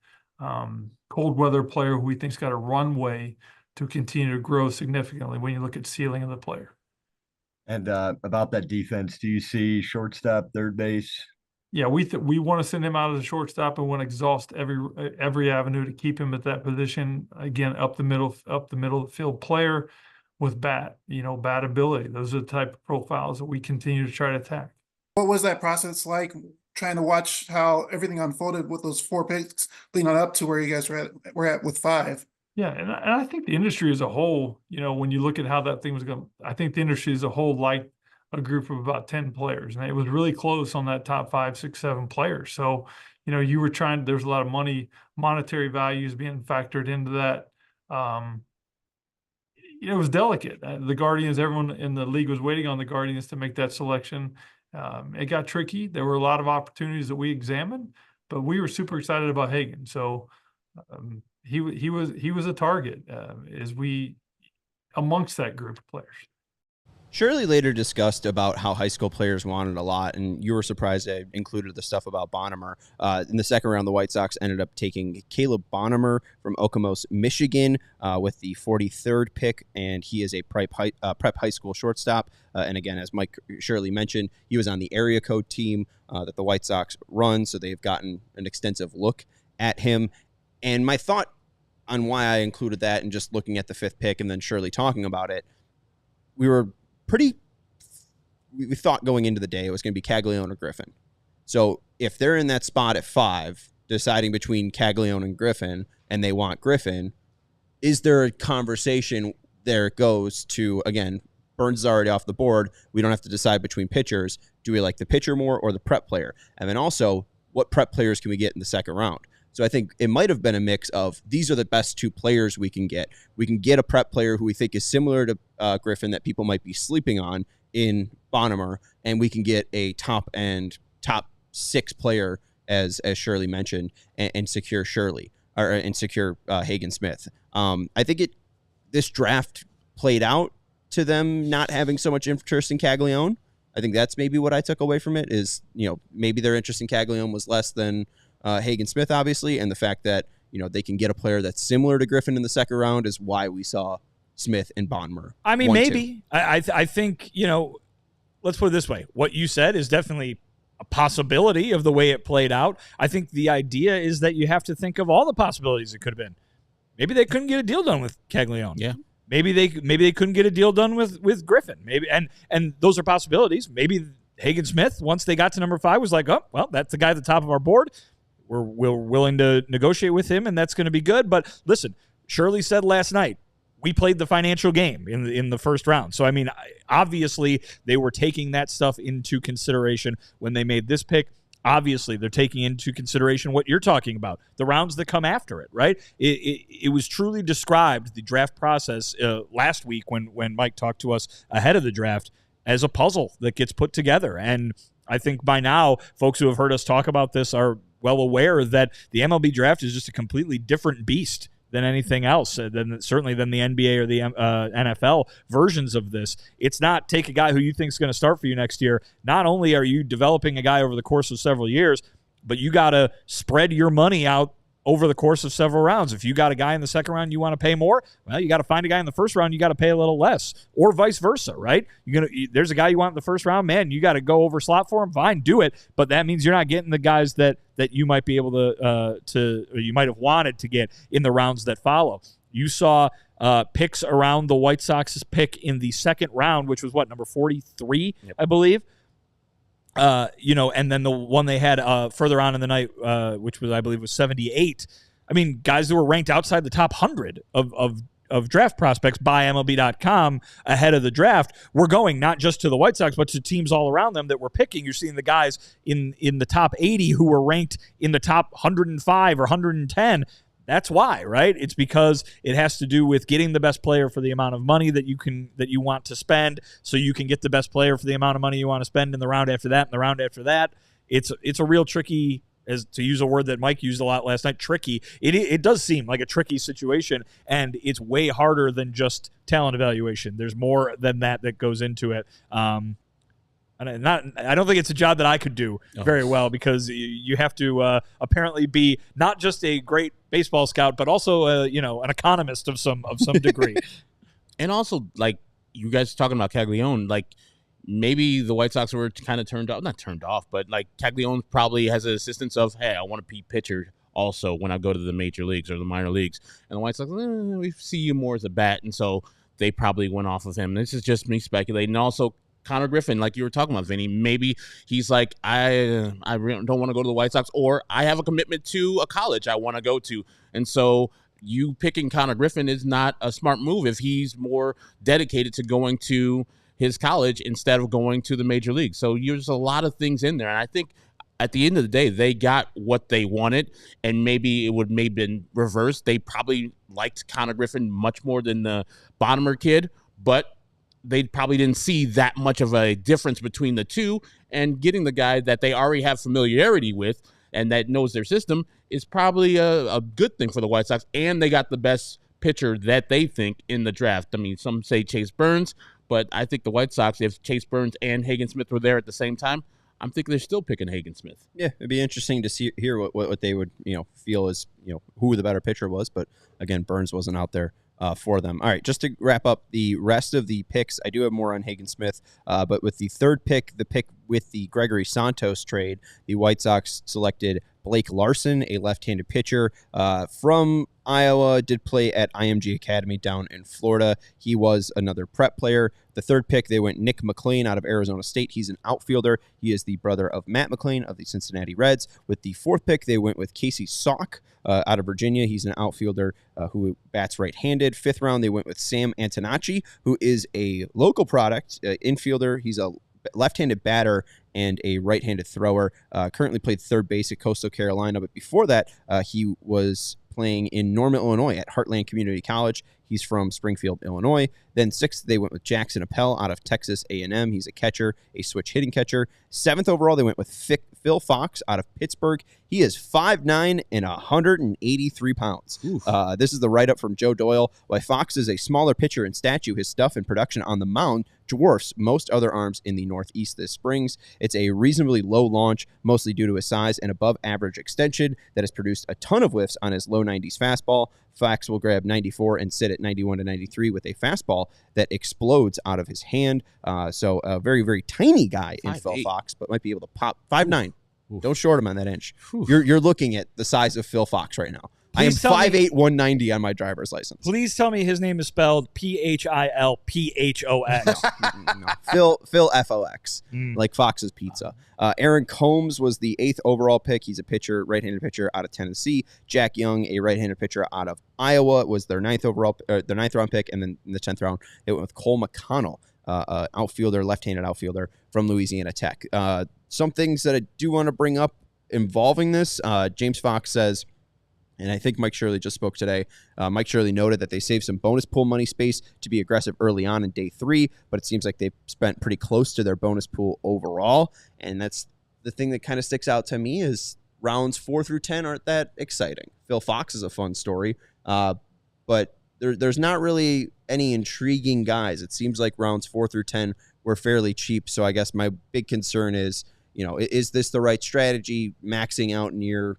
Cold weather player who we think's got a runway to continue to grow significantly when you look at ceiling of the player. And about that defense, do you see shortstop, third base? Yeah, we want to send him out as a shortstop and want to exhaust every avenue to keep him at that position. Again, up the middle field player with bat ability. Those are the type of profiles that we continue to try to attack. What was that process like, trying to watch how everything unfolded with those 4 picks leading up to where you guys were at with 5? Yeah, and I think the industry as a whole, when you look at how that thing was going, I think the industry as a whole liked a group of about 10 players, and it was really close on that top 5, 6, 7 players. So, you were there's a lot of monetary values being factored into that. It was delicate. The Guardians, everyone in the league was waiting on the Guardians to make that selection. It got tricky. There were a lot of opportunities that we examined, but we were super excited about Hagen. So he was a target amongst that group of players. Shirley later discussed about how high school players wanted a lot, and you were surprised I included the stuff about Bonemer. In the second round, the White Sox ended up taking Caleb Bonemer from Okemos, Michigan, with the 43rd pick, and he is a prep high school shortstop. And again, as Mike Shirley mentioned, he was on the area code team that the White Sox run, so they've gotten an extensive look at him. And my thought on why I included that and just looking at the 5th pick and then Shirley talking about it, we thought going into the day it was going to be Caglione or Griffin. So if they're in that spot at 5, deciding between Caglione and Griffin, and they want Griffin, is there a conversation there goes to, again, Burns is already off the board. We don't have to decide between pitchers. Do we like the pitcher more or the prep player? And then also, what prep players can we get in the second round? So I think it might have been a mix of these are the best 2 players we can get. We can get a prep player who we think is similar to Griffin that people might be sleeping on in Bonemer, and we can get a top 6 player, as Shirley mentioned, and secure Hagen Smith. I think this draft played out to them not having so much interest in Caglione. I think that's maybe what I took away from it is, maybe their interest in Caglione was less than Hagen Smith, obviously, and the fact that, they can get a player that's similar to Griffin in the second round is why we saw Smith and Bonemer. I mean, maybe. I think, let's put it this way. What you said is definitely a possibility of the way it played out. I think the idea is that you have to think of all the possibilities it could have been. Maybe they couldn't get a deal done with Caglione. Yeah. Maybe they couldn't get a deal done with Griffin. Maybe and those are possibilities. Maybe Hagen Smith, once they got to number 5, was like, oh, well, that's the guy at the top of our board. We're willing to negotiate with him, and that's going to be good. But listen, Shirley said last night, we played the financial game in the first round. So, I mean, obviously they were taking that stuff into consideration when they made this pick. Obviously, they're taking into consideration what you're talking about, the rounds that come after it, right? It was truly described, the draft process last week when Mike talked to us ahead of the draft, as a puzzle that gets put together. And I think by now, folks who have heard us talk about this are well aware that the MLB draft is just a completely different beast than anything else, certainly than the NBA or the NFL versions of this. It's not take a guy who you think is going to start for you next year. Not only are you developing a guy over the course of several years, but you got to spread your money out over the course of several rounds. If you got a guy in the second round you want to pay more, well, you got to find a guy in the first round you got to pay a little less, or vice versa, right? There's a guy you want in the first round, man, you got to go over slot for him, fine, do it, but that means you're not getting the guys that you might be able to or you might have wanted to get in the rounds that follow. You saw picks around the White Sox's pick in the second round, which was number 43, yep. I believe. And then the one they had further on in the night, which was, I believe, was 78. I mean, guys that were ranked outside the top 100 of draft prospects by MLB.com ahead of the draft were going not just to the White Sox, but to teams all around them that were picking. You're seeing the guys in the top 80 who were ranked in the top 105 or 110. That's why, right? It's because it has to do with getting the best player for the amount of money that you want to spend, so you can get the best player for the amount of money you want to spend in the round after that and the round after that. It's a real tricky, as to use a word that Mike used a lot last night, tricky. It does seem like a tricky situation, and it's way harder than just talent evaluation. There's more than that goes into it. I don't think it's a job that I could do very well, because you have to apparently be not just a great baseball scout, but also an economist of some degree. And also, like, you guys talking about Caglione, like, maybe the White Sox were kind of not turned off, but like Caglione probably has an assistance of, hey, I want to be pitcher also when I go to the major leagues or the minor leagues. And the White Sox, we see you more as a bat. And so they probably went off of him. This is just me speculating. And also, Connor Griffin, like you were talking about, Vinny, maybe he's like, I really don't want to go to the White Sox, or I have a commitment to a college I want to go to. And so you picking Connor Griffin is not a smart move if he's more dedicated to going to his college instead of going to the major league. So there's a lot of things in there. And I think at the end of the day, they got what they wanted, and maybe it would maybe been reversed. They probably liked Connor Griffin much more than the Bonemer kid, but they probably didn't see that much of a difference between the two, and getting the guy that they already have familiarity with and that knows their system is probably a good thing for the White Sox. And they got the best pitcher that they think in the draft. I mean, some say Chase Burns, but I think the White Sox, if Chase Burns and Hagen Smith were there at the same time, I'm thinking they're still picking Hagen Smith. Yeah, it'd be interesting to hear what they would feel is who the better pitcher was. But again, Burns wasn't out there for them. All right, just to wrap up the rest of the picks, I do have more on Hagen Smith, but with the third pick, the pick with the Gregory Santos trade, the White Sox selected Blake Larson, a left-handed pitcher from Iowa, did play at IMG Academy down in Florida. He was another prep player. The third pick, they went Nick McLean out of Arizona State. He's an outfielder. He is the brother of Matt McLean of the Cincinnati Reds. With the fourth pick, they went with Casey Salk out of Virginia. He's an outfielder who bats right-handed. Fifth round, they went with Sam Antonacci, who is a local product infielder. He's a left-handed batter and a right-handed thrower. Currently played third base at Coastal Carolina, but before that, he was playing in Norman, Illinois at Heartland Community College. He's from Springfield, Illinois. Then sixth, they went with Jackson Appel out of Texas A&M. He's a catcher, a switch hitting catcher. Seventh overall, they went with Phil Fox out of Pittsburgh. He is 5'9" and 183 pounds. This is the write-up from Joe Doyle. While Fox is a smaller pitcher in stature, his stuff and production on the mound dwarfs most other arms in the Northeast this spring. It's a reasonably low launch, mostly due to his size and above-average extension that has produced a ton of whiffs on his low 90s fastball. Fox will grab 94 and sit at 91 to 93 with a fastball that explodes out of his hand. So a very, very tiny guy in Phil Fox, but might be able to pop 5'9". Don't short him on that inch. You're looking at the size of Phil Fox right now. Please I am 5'8", 190 on my driver's license. Please tell me his name is spelled Philphos. No. Phil Fox, like Fox's Pizza. Aaron Combs was the 8th overall pick. He's a pitcher, right-handed pitcher out of Tennessee. Jack Young, a right-handed pitcher out of Iowa, was their 9th round pick, and then in the 10th round, they went with Cole McConnell, outfielder, left-handed outfielder from Louisiana Tech. Some things that I do want to bring up involving this, James Fox says, and I think Mike Shirley just spoke today. Mike Shirley noted that they saved some bonus pool money space to be aggressive early on in day 3, but it seems like they've spent pretty close to their bonus pool overall. And that's the thing that kind of sticks out to me is rounds 4 through 10 aren't that exciting. Phil Fox is a fun story, but there's not really any intriguing guys. It seems like rounds 4 through 10 were fairly cheap. So I guess my big concern is, is this the right strategy, maxing out near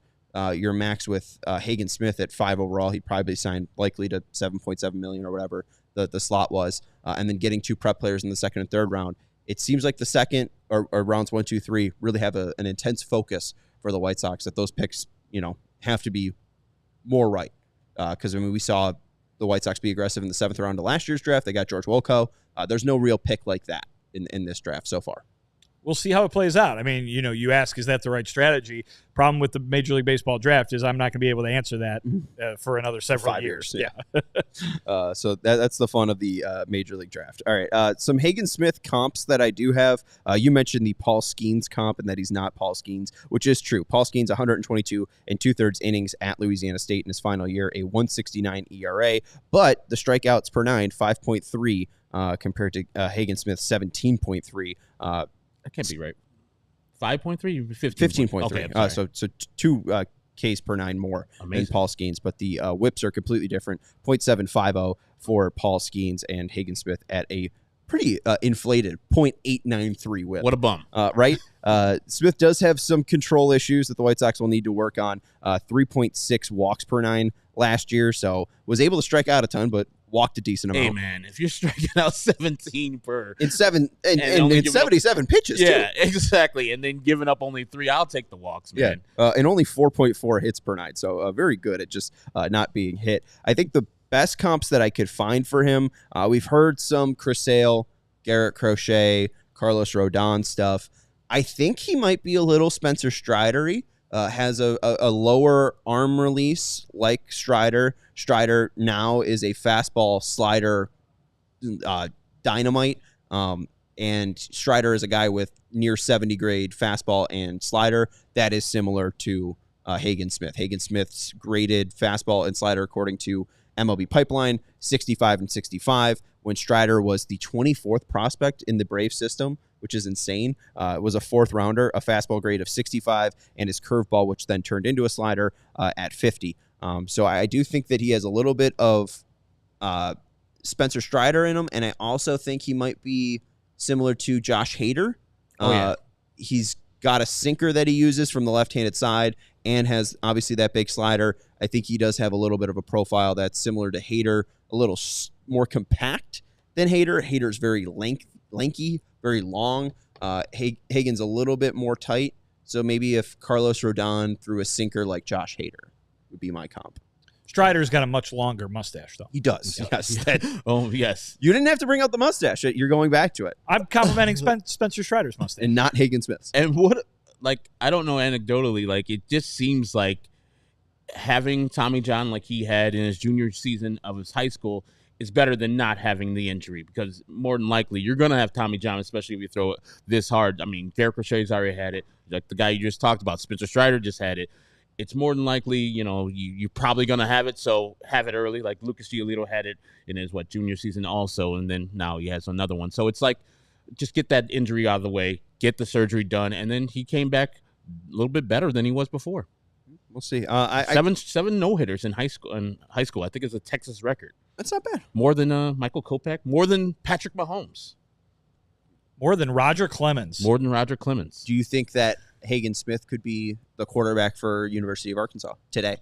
your max with Hagen Smith at 5 overall? He'd probably sign likely to $7.7 million or whatever the slot was, and then getting 2 prep players in the second and third round. It seems like the second or rounds 1, 2, 3 really have an intense focus for the White Sox, that those picks have to be more right, because we saw the White Sox be aggressive in the 7th round of last year's draft. They got George Wolko. There's no real pick like that in this draft so far. We'll see how it plays out. I mean, you ask, is that the right strategy? Problem with the Major League Baseball draft is I'm not going to be able to answer that for another several years. Yeah. So that's the fun of the Major League Draft. All right. Some Hagen Smith comps that I do have. You mentioned the Paul Skeens comp and that he's not Paul Skeens, which is true. Paul Skeens, 122 and 2/3 innings at Louisiana State in his final year, a 1.69 ERA, but the strikeouts per 9, 5.3 compared to Hagen Smith's 17.3. That can't be right. 5.3? 15.3. Okay, so 2 Ks per 9 more than Paul Skeens, but the whips are completely different. 0.750 for Paul Skeens and Hagen Smith at a pretty inflated 0.893 whip. What a bum. Right? Smith does have some control issues that the White Sox will need to work on. 3.6 walks per 9 last year, so was able to strike out a ton, but walked a decent amount. Hey, man, if you're striking out 17 per... In 77 pitches, yeah, too. Exactly. And then giving up only 3, I'll take the walks, man. Yeah, and only 4.4 hits per 9, so very good at just not being hit. I think the best comps that I could find for him, we've heard some Chris Sale, Garrett Crochet, Carlos Rodon stuff. I think he might be a little Spencer Strider-y. Has a lower arm release like Strider. Strider now is a fastball slider dynamite. And Strider is a guy with near 70 grade fastball and slider. That is similar to Hagen Smith. Hagen Smith's graded fastball and slider, according to MLB Pipeline, 65 and 65, when Strider was the 24th prospect in the Brave system, which is insane. It was a 4th rounder, a fastball grade of 65, and his curveball, which then turned into a slider at 50. So I do think that he has a little bit of Spencer Strider in him, and I also think he might be similar to Josh Hader. He's got a sinker that he uses from the left-handed side and has obviously that big slider. I think he does have a little bit of a profile that's similar to Hader, a little more compact than Hader. Hader's very lanky, very long. Hagen's a little bit more tight. So maybe if Carlos Rodon threw a sinker like Josh Hader would be my comp. Strider's got a much longer mustache, though. He does. Yes. Oh, yes. You didn't have to bring out the mustache. You're going back to it. I'm complimenting Spencer Strider's mustache. And not Hagen Smith's. And I don't know anecdotally, it just seems like having Tommy John like he had in his junior season of his high school is better than not having the injury, because more than likely you're going to have Tommy John, especially if you throw it this hard. I mean, Garrett Crochet's already had it. Like the guy you just talked about, Spencer Strider just had it. It's more than likely, you're probably going to have it, so have it early. Like Lucas Giolito had it in his, junior season also, and then now he has another one. So it's like, just get that injury out of the way, get the surgery done, and then he came back a little bit better than he was before. We'll see. Seven no-hitters in high school. I think it's a Texas record. That's not bad. More than Michael Kopech, more than Patrick Mahomes. More than Roger Clemens. Do you think that Hagen Smith could be the quarterback for University of Arkansas today?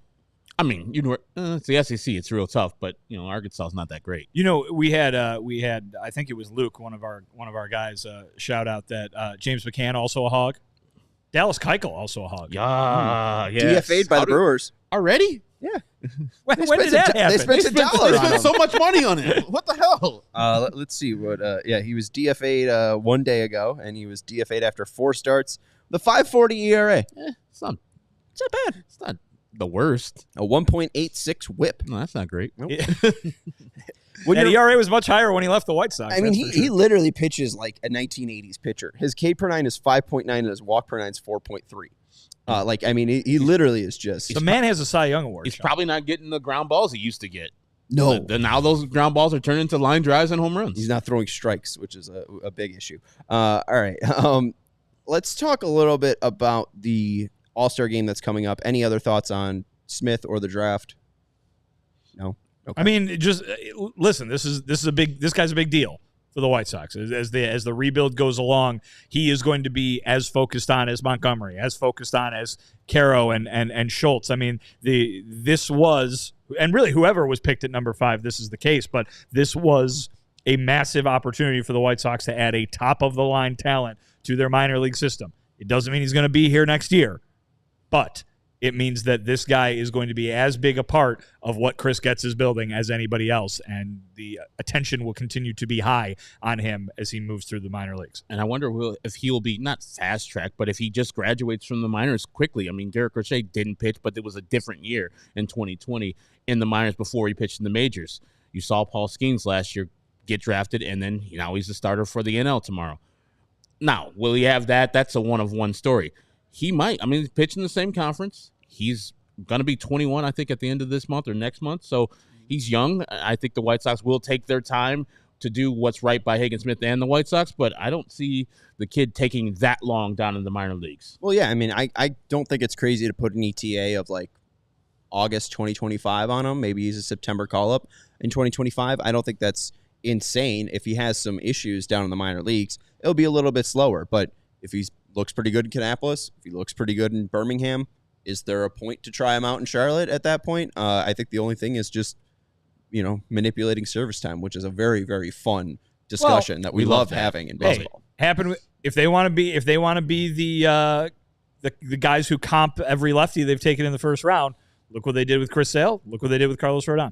I mean, it's the SEC. It's real tough, but Arkansas is not that great. We had I think it was Luke, one of our guys, shout out that James McCann also a hog. Dallas Keuchel also a hog. Yeah, yes. DFA'd by the Brewers already. Yeah. When did that happen? They spent $1 They spent so much money on it. What the hell? Let's see what. He was DFA'd 1 day ago, and he was DFA'd after 4 starts. The 5.40 ERA. It's not bad. It's not the worst. A 1.86 WHIP. No, that's not great. Nope. The ERA was much higher when he left the White Sox. I mean, he literally pitches like a 1980s pitcher. His K per 9 is 5.9, and his walk per 9 is 4.3. He literally is just. The man has a Cy Young award. He's probably not getting the ground balls he used to get. No. Now those ground balls are turning into line drives and home runs. He's not throwing strikes, which is a big issue. All right. Let's talk a little bit about the All-Star game that's coming up. Any other thoughts on Smith or the draft? No. Okay. I mean, just listen. This guy's a big deal for the White Sox. As the rebuild goes along, he is going to be as focused on as Montgomery, as focused on as Caro and Schultz. I mean, this was, and really whoever was picked at number 5, this is the case. But this was a massive opportunity for the White Sox to add a top of the line talent to their minor league system. It doesn't mean he's going to be here next year, but it means that this guy is going to be as big a part of what Chris Getz is building as anybody else, and the attention will continue to be high on him as he moves through the minor leagues. And I wonder if he will be not fast-tracked, but if he just graduates from the minors quickly. I mean, Garrett Crochet didn't pitch, but it was a different year in 2020 in the minors before he pitched in the majors. You saw Paul Skeens last year get drafted, and then now he's the starter for the NL tomorrow. Now, will he have that? That's a one-of-one story. He might. I mean, he's pitching the same conference. He's going to be 21, I think, at the end of this month or next month. So he's young. I think the White Sox will take their time to do what's right by Hagen Smith and the White Sox, but I don't see the kid taking that long down in the minor leagues. Well, yeah, I mean, I don't think it's crazy to put an ETA of like August 2025 on him. Maybe he's a September call-up in 2025. I don't think that's insane. If he has some issues down in the minor leagues, it'll be a little bit slower. But if he looks pretty good in Kannapolis, if he looks pretty good in Birmingham, is there a point to try him out in Charlotte at that point? I think the only thing is just, manipulating service time, which is a very, very fun discussion that we love having in baseball. If they want to be the guys who comp every lefty they've taken in the first round, look what they did with Chris Sale. Look what they did with Carlos Rodon.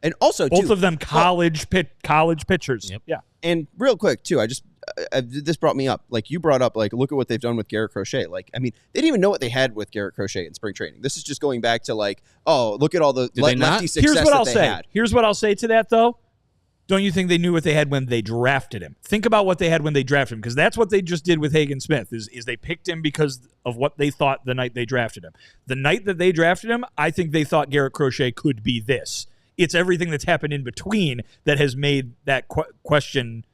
And also, both of them college pitchers. Yep. Yeah. And real quick, too, this brought me up. Like, you brought up, like, look at what they've done with Garrett Crochet. Like, I mean, they didn't even know what they had with Garrett Crochet in spring training. This is just going back to, like, oh, look at all the lefty success that they had. Here's what I'll say to that, though. Don't you think they knew what they had when they drafted him? Think about what they had when they drafted him, because that's what they just did with Hagen Smith, is they picked him because of what they thought the night they drafted him. The night that they drafted him, I think they thought Garrett Crochet could be this. It's everything that's happened in between that has made that question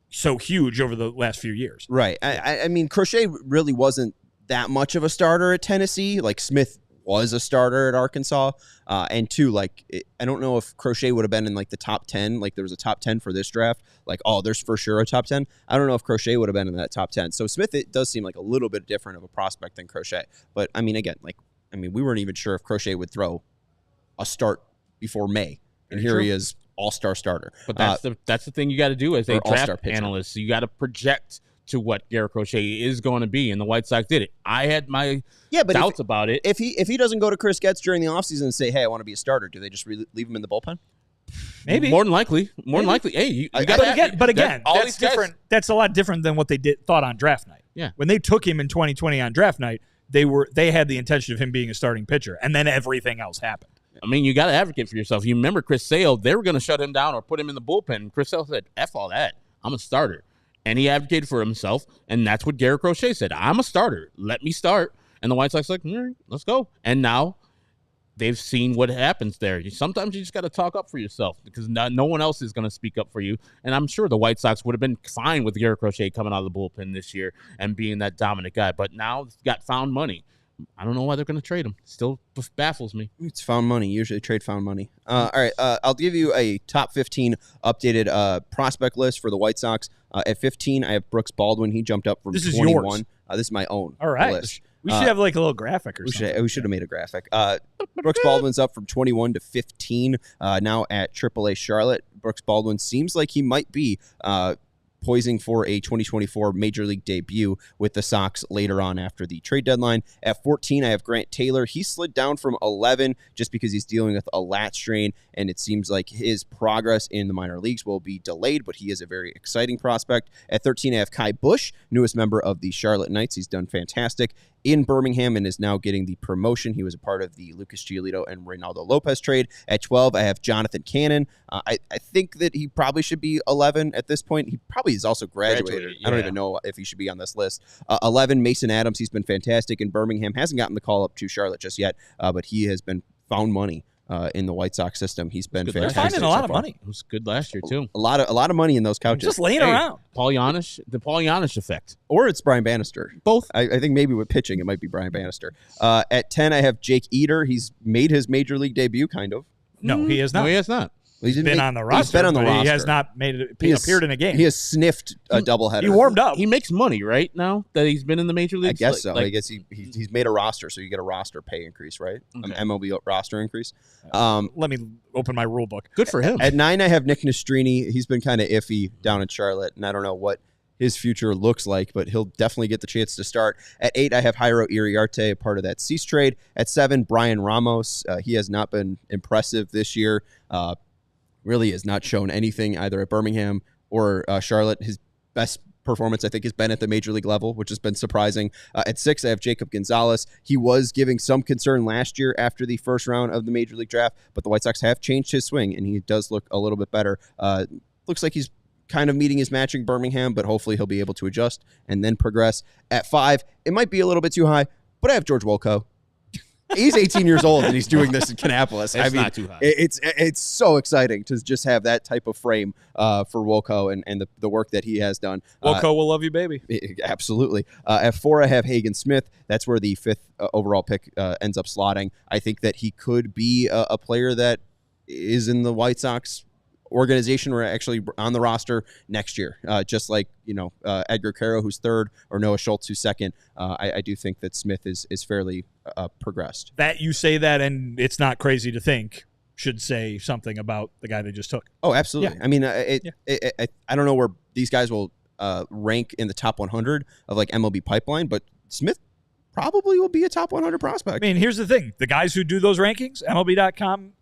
so huge over the last few years. Right. I mean, Crochet really wasn't that much of a starter at Tennessee. Like Smith was a starter at Arkansas. And two, like, I don't know if Crochet would have been in like the top 10. Like there was a top 10 for this draft. Like, oh, there's for sure a top 10. I don't know if Crochet would have been in that top 10. So Smith, it does seem like a little bit different of a prospect than Crochet. But I mean, again, we weren't even sure if Crochet would throw a start before May. And here he is, all-star starter. But that's the thing you got to do as a draft analyst. You got to project to what Garrett Crochet is going to be, and the White Sox did it. I had my doubts about it. If he doesn't go to Chris Getz during the offseason and say, hey, I want to be a starter, do they just leave him in the bullpen? Maybe. More than likely. Hey, you got But again, that's different. That's a lot different than what they thought on draft night. Yeah. When they took him in 2020 on draft night, they had the intention of him being a starting pitcher, and then everything else happened. I mean, you got to advocate for yourself. You remember Chris Sale, they were going to shut him down or put him in the bullpen. Chris Sale said, F all that. I'm a starter. And he advocated for himself, and that's what Garrett Crochet said. I'm a starter. Let me start. And the White Sox like, all right, let's go. And now they've seen what happens there. Sometimes you just got to talk up for yourself because no one else is going to speak up for you. And I'm sure the White Sox would have been fine with Garrett Crochet coming out of the bullpen this year and being that dominant guy. But now he's got found money. I don't know why they're going to trade him. Still baffles me. It's found money. Usually trade found money. All right. I'll give you a top 15 updated prospect list for the White Sox. At 15, I have Brooks Baldwin. He jumped up from 21. This is yours. This is my own list. We should have like a little graphic or something. We should have made a graphic. Brooks Baldwin's up from 21 to 15 now at AAA Charlotte. Brooks Baldwin seems like he might be poising for a 2024 Major League debut with the Sox later on after the trade deadline. At 14, I have Grant Taylor. He slid down from 11 just because he's dealing with a lat strain, and it seems like his progress in the minor leagues will be delayed, but he is a very exciting prospect. At 13, I have Kai Busch, newest member of the Charlotte Knights. He's done fantastic in Birmingham and is now getting the promotion. He was a part of the Lucas Giolito and Reynaldo Lopez trade. At 12, I have Jonathan Cannon. I think that he probably should be 11 at this point. He probably is also graduated. I don't even know if he should be on this list. 11, Mason Adams. He's been fantastic in Birmingham. Hasn't gotten the call up to Charlotte just yet, but he has been found money in the White Sox system. He's been fantastic. They're finding a lot of money. It was good last year, too. A lot of money in those couches. Just laying around. The Paul Yanish effect. Or it's Brian Bannister. Both. I think maybe with pitching, it might be Brian Bannister. At 10, I have Jake Eder. He's made his Major League debut, kind of. No, he has not. No, he has not. He's been on the roster. He's been on the roster. He has not appeared in a game. He has sniffed a doubleheader. He warmed up. He makes money, right, now that he's been in the major leagues? I guess so. I guess he's made a roster, so you get a roster pay increase, right? Okay. An MLB roster increase. Let me open my rule book. Good for him. At 9, I have Nick Nastrini. He's been kind of iffy down in Charlotte, and I don't know what his future looks like, but he'll definitely get the chance to start. At 8, I have Jairo Iriarte, a part of that Cease trade. At 7, Brian Ramos. He has not been impressive this year. Really has not shown anything either at Birmingham or Charlotte. His best performance, I think, has been at the major league level, which has been surprising. At 6, I have Jacob Gonzalez. He was giving some concern last year after the first round of the major league draft, but the White Sox have changed his swing, and he does look a little bit better. Looks like he's kind of meeting his matching Birmingham, but hopefully he'll be able to adjust and then progress. At 5, it might be a little bit too high, but I have George Wolko. He's 18 years old and he's doing this in Kannapolis. It's not too high. It's so exciting to just have that type of frame for Wolko and the work that he has done. Wolko will love you, baby. Absolutely. At 4, I have Hagen Smith. That's where the 5th overall pick ends up slotting. I think that he could be a player that is in the White Sox organization or actually on the roster next year, just like Edgar Caro, who's 3rd, or Noah Schultz, who's 2nd. I do think that Smith is fairly progressed. That you say that, and it's not crazy to think should say something about the guy they just took. Oh, absolutely. Yeah. I mean, I don't know where these guys will rank in the top 100 of like MLB Pipeline, but Smith probably will be a top 100 prospect. I mean, here's the thing: the guys who do those rankings, MLB.com.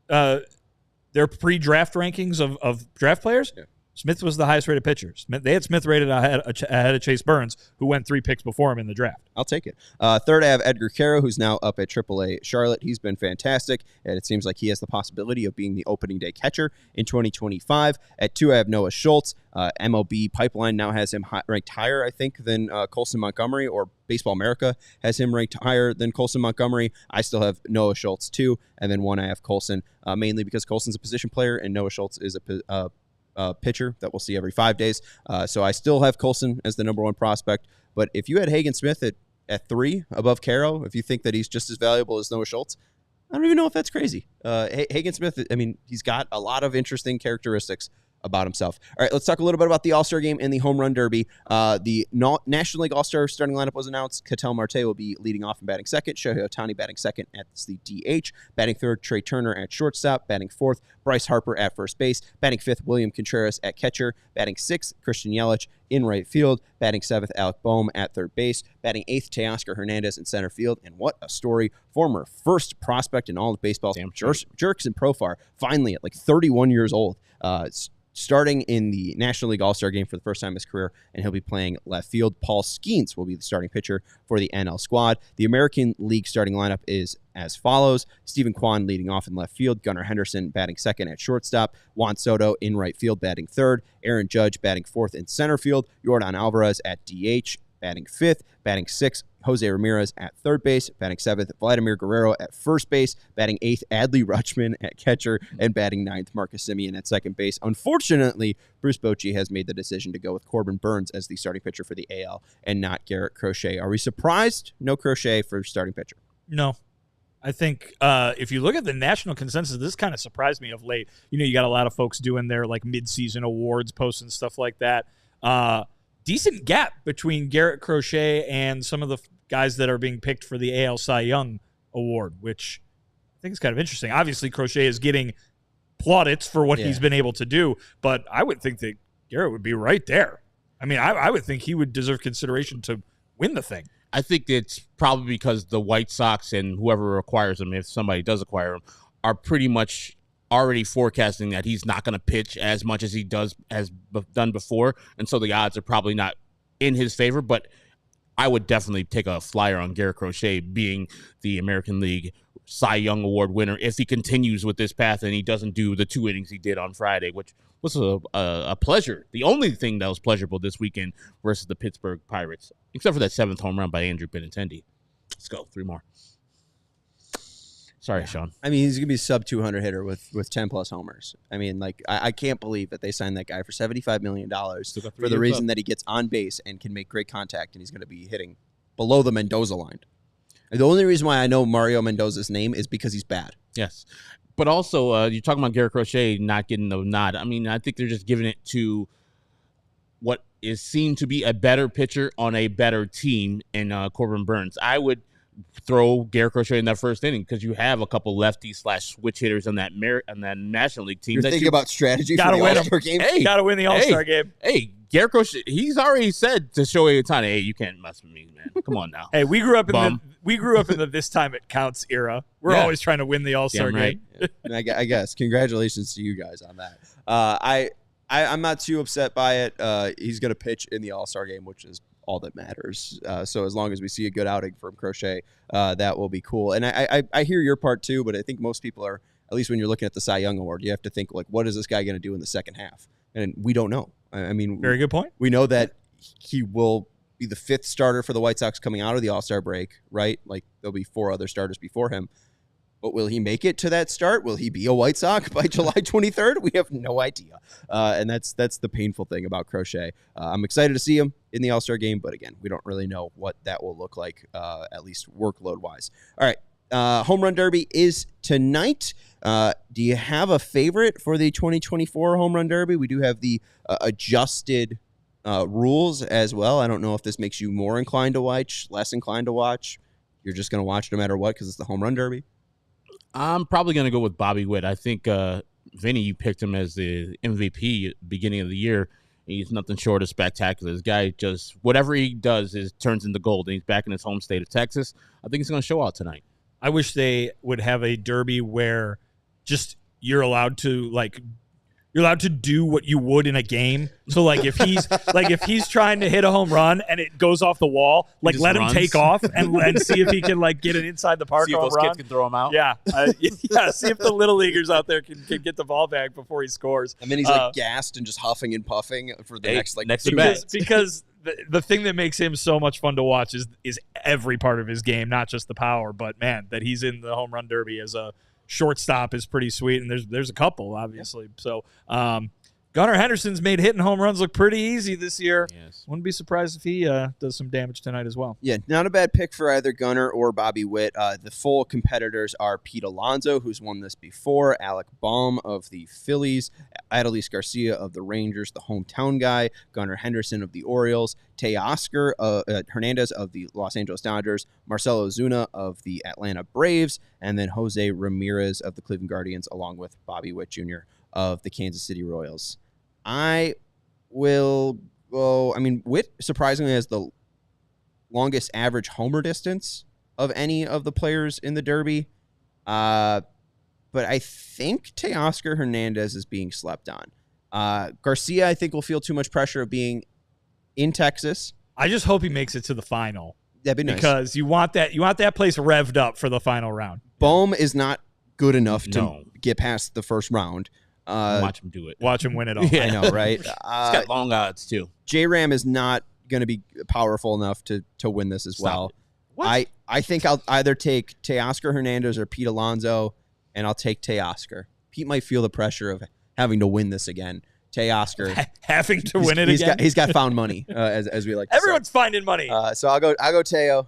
Their pre-draft rankings of draft players, Smith was the highest rated pitcher. They had Smith rated ahead of Chase Burns, who went 3 picks before him in the draft. I'll take it. 3rd, I have Edgar Caro, who's now up at AAA Charlotte. He's been fantastic, and it seems like he has the possibility of being the opening day catcher in 2025. At 2, I have Noah Schultz. MLB Pipeline now has him ranked higher, I think, than Colson Montgomery, or Baseball America has him ranked higher than Colson Montgomery. I still have Noah Schultz, 2, and then 1, I have Colson, mainly because Colson's a position player, and Noah Schultz is a pitcher that we'll see every 5 days. So I still have Coulson as the number 1 prospect. But if you had Hagen Smith at 3 above Caro, if you think that he's just as valuable as Noah Schultz, I don't even know if that's crazy. Hagen Smith, I mean, he's got a lot of interesting characteristics about himself. All right, let's talk a little bit about the All-Star Game and the Home Run Derby. The National League All-Star starting lineup was announced. Ketel Marte will be leading off and batting second. Shohei Ohtani batting second at the DH. Batting third, Trey Turner at shortstop. Batting fourth, Bryce Harper at first base. Batting fifth, William Contreras at catcher. Batting sixth, Christian Yelich in right field. Batting seventh, Alec Boehm at third base. Batting eighth, Teoscar Hernandez in center field. And what a story. Former first prospect in all of baseball. Jurickson Profar, finally at like 31 years old. Starting in the National League All-Star Game for the first time in his career, and he'll be playing left field. Paul Skeens will be the starting pitcher for the NL squad. The American League starting lineup is as follows. Stephen Kwan leading off in left field. Gunnar Henderson batting second at shortstop. Juan Soto in right field batting third. Aaron Judge batting fourth in center field. Yordan Alvarez at DH batting fifth. Batting sixth, Jose Ramirez at third base. Batting seventh, Vladimir Guerrero at first base. Batting eighth, Adley Rutschman at catcher. And batting ninth, Marcus Semien at second base. Unfortunately, Bruce Bochy has made the decision to go with Corbin Burns as the starting pitcher for the AL and not Garrett Crochet. Are we surprised? No Crochet for starting pitcher. No. I think if you look at the national consensus, this kind of surprised me of late. You know, you got a lot of folks doing their like mid-season awards, posting stuff like that. Decent gap between Garrett Crochet and some of the guys that are being picked for the AL Cy Young Award, which I think is kind of interesting. Obviously, Crochet is getting plaudits for what he's been able to do, but I would think that Garrett would be right there. I mean, I would think he would deserve consideration to win the thing. I think it's probably because the White Sox and whoever acquires him, if somebody does acquire him, are pretty much already forecasting that he's not going to pitch as much as he has done before, and so the odds are probably not in his favor. But I would definitely take a flyer on Garrett Crochet being the American League Cy Young Award winner if he continues with this path and he doesn't do the 2 innings he did on Friday, which was a pleasure. The only thing that was pleasurable this weekend versus the Pittsburgh Pirates, except for that 7th home run by Andrew Benintendi. Let's go. 3 more. Sorry, Sean. I mean, he's going to be a sub 200 hitter with 10-plus homers. I mean, like, I can't believe that they signed that guy for $75 million for the reason that he gets on base and can make great contact, and he's going to be hitting below the Mendoza line. And the only reason why I know Mario Mendoza's name is because he's bad. Yes. But also, you're talking about Garrett Crochet not getting the nod. I mean, I think they're just giving it to what is seen to be a better pitcher on a better team in Corbin Burns. I would throw Garrett Crochet in that first inning because you have a couple lefty/switch hitters on that National League team. You're thinking about strategy for the All-Star game? Hey, got to win the All-Star game. Hey, Garrett Crochet, he's already said to Shohei Ohtani, hey, you can't mess with me, man. Come on now. Hey, we grew up in the this time it counts era. We're always trying to win the All-Star game. I guess. Congratulations to you guys on that. I'm not too upset by it. He's going to pitch in the All-Star game, which is all that matters. So as long as we see a good outing from Crochet, that will be cool. And I hear your part too, but I think most people are, at least when you're looking at the Cy Young Award, you have to think like, what is this guy going to do in the second half? And we don't know. I mean, very good point. We know that he will be the 5th starter for the White Sox coming out of the All-Star break, right? Like there'll be 4 other starters before him. But will he make it to that start? Will he be a White Sox by July 23rd? We have no idea. And that's the painful thing about Crochet. I'm excited to see him in the All-Star game, but again, we don't really know what that will look like, at least workload-wise. All right, Home Run Derby is tonight. Do you have a favorite for the 2024 Home Run Derby? We do have the adjusted rules as well. I don't know if this makes you more inclined to watch, less inclined to watch. You're just going to watch no matter what because it's the Home Run Derby. I'm probably going to go with Bobby Witt. I think, Vinny, you picked him as the MVP beginning of the year. He's nothing short of spectacular. This guy just, whatever he does turns into gold, and he's back in his home state of Texas. I think he's going to show out tonight. I wish they would have a derby where just you're allowed to do what you would in a game. So like if he's trying to hit a home run and it goes off the wall, like let him take off and see if he can like get it inside the park. See if those kids can throw him out. Yeah, see if the little leaguers out there can get the ball back before he scores. And then he's like gassed and just huffing and puffing for the next 2 minutes. Because the thing that makes him so much fun to watch is every part of his game, not just the power, but man, that he's in the Home Run Derby as a shortstop is pretty sweet, and there's a couple obviously. So Gunnar Henderson's made hitting home runs look pretty easy this year. Yes. Wouldn't be surprised if he does some damage tonight as well. Yeah, not a bad pick for either Gunnar or Bobby Witt. The full competitors are Pete Alonso, who's won this before, Alec Bohm of the Phillies, Adolis Garcia of the Rangers, the hometown guy, Gunnar Henderson of the Orioles, Teoscar Hernandez of the Los Angeles Dodgers, Marcelo Ozuna of the Atlanta Braves, and then Jose Ramirez of the Cleveland Guardians, along with Bobby Witt Jr. of the Kansas City Royals. I will go. I mean, Witt surprisingly has the longest average homer distance of any of the players in the Derby. But I think Teoscar Hernandez is being slept on. Garcia, I think, will feel too much pressure of being in Texas. I just hope he makes it to the final. That'd be nice. Because you want that place revved up for the final round. Bohm is not good enough to get past the first round. Watch him do it. Watch him win it all. I know, right? He's got long odds, too. J-Ram is not going to be powerful enough to win this as well. What? I think I'll either take Teoscar Hernandez or Pete Alonso, and I'll take Teoscar. Pete might feel the pressure of having to win this again. Teoscar having to win it again. He's got found money, as we like to Everyone's say. finding money. So I'll go Teo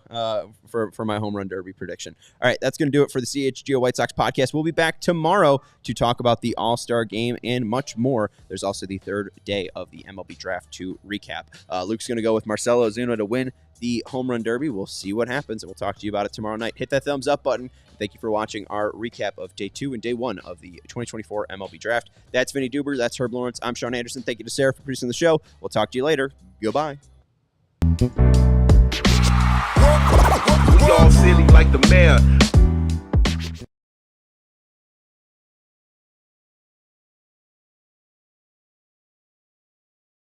for my home run derby prediction. All right, that's going to do it for the CHGO White Sox podcast. We'll be back tomorrow to talk about the All-Star game and much more. There's also the third day of the MLB Draft to recap. Luke's going to go with Marcelo Ozuna to win the home run derby. We'll see what happens, and we'll talk to you about it tomorrow night. Hit that thumbs up button. Thank you for watching our recap of Day 2 and Day 1 of the 2024 MLB Draft. That's Vinny Duber. That's Herb Lawrence. I'm Sean Anderson. Thank you to Sarah for producing the show. We'll talk to you later. Goodbye. We all silly like the mayor.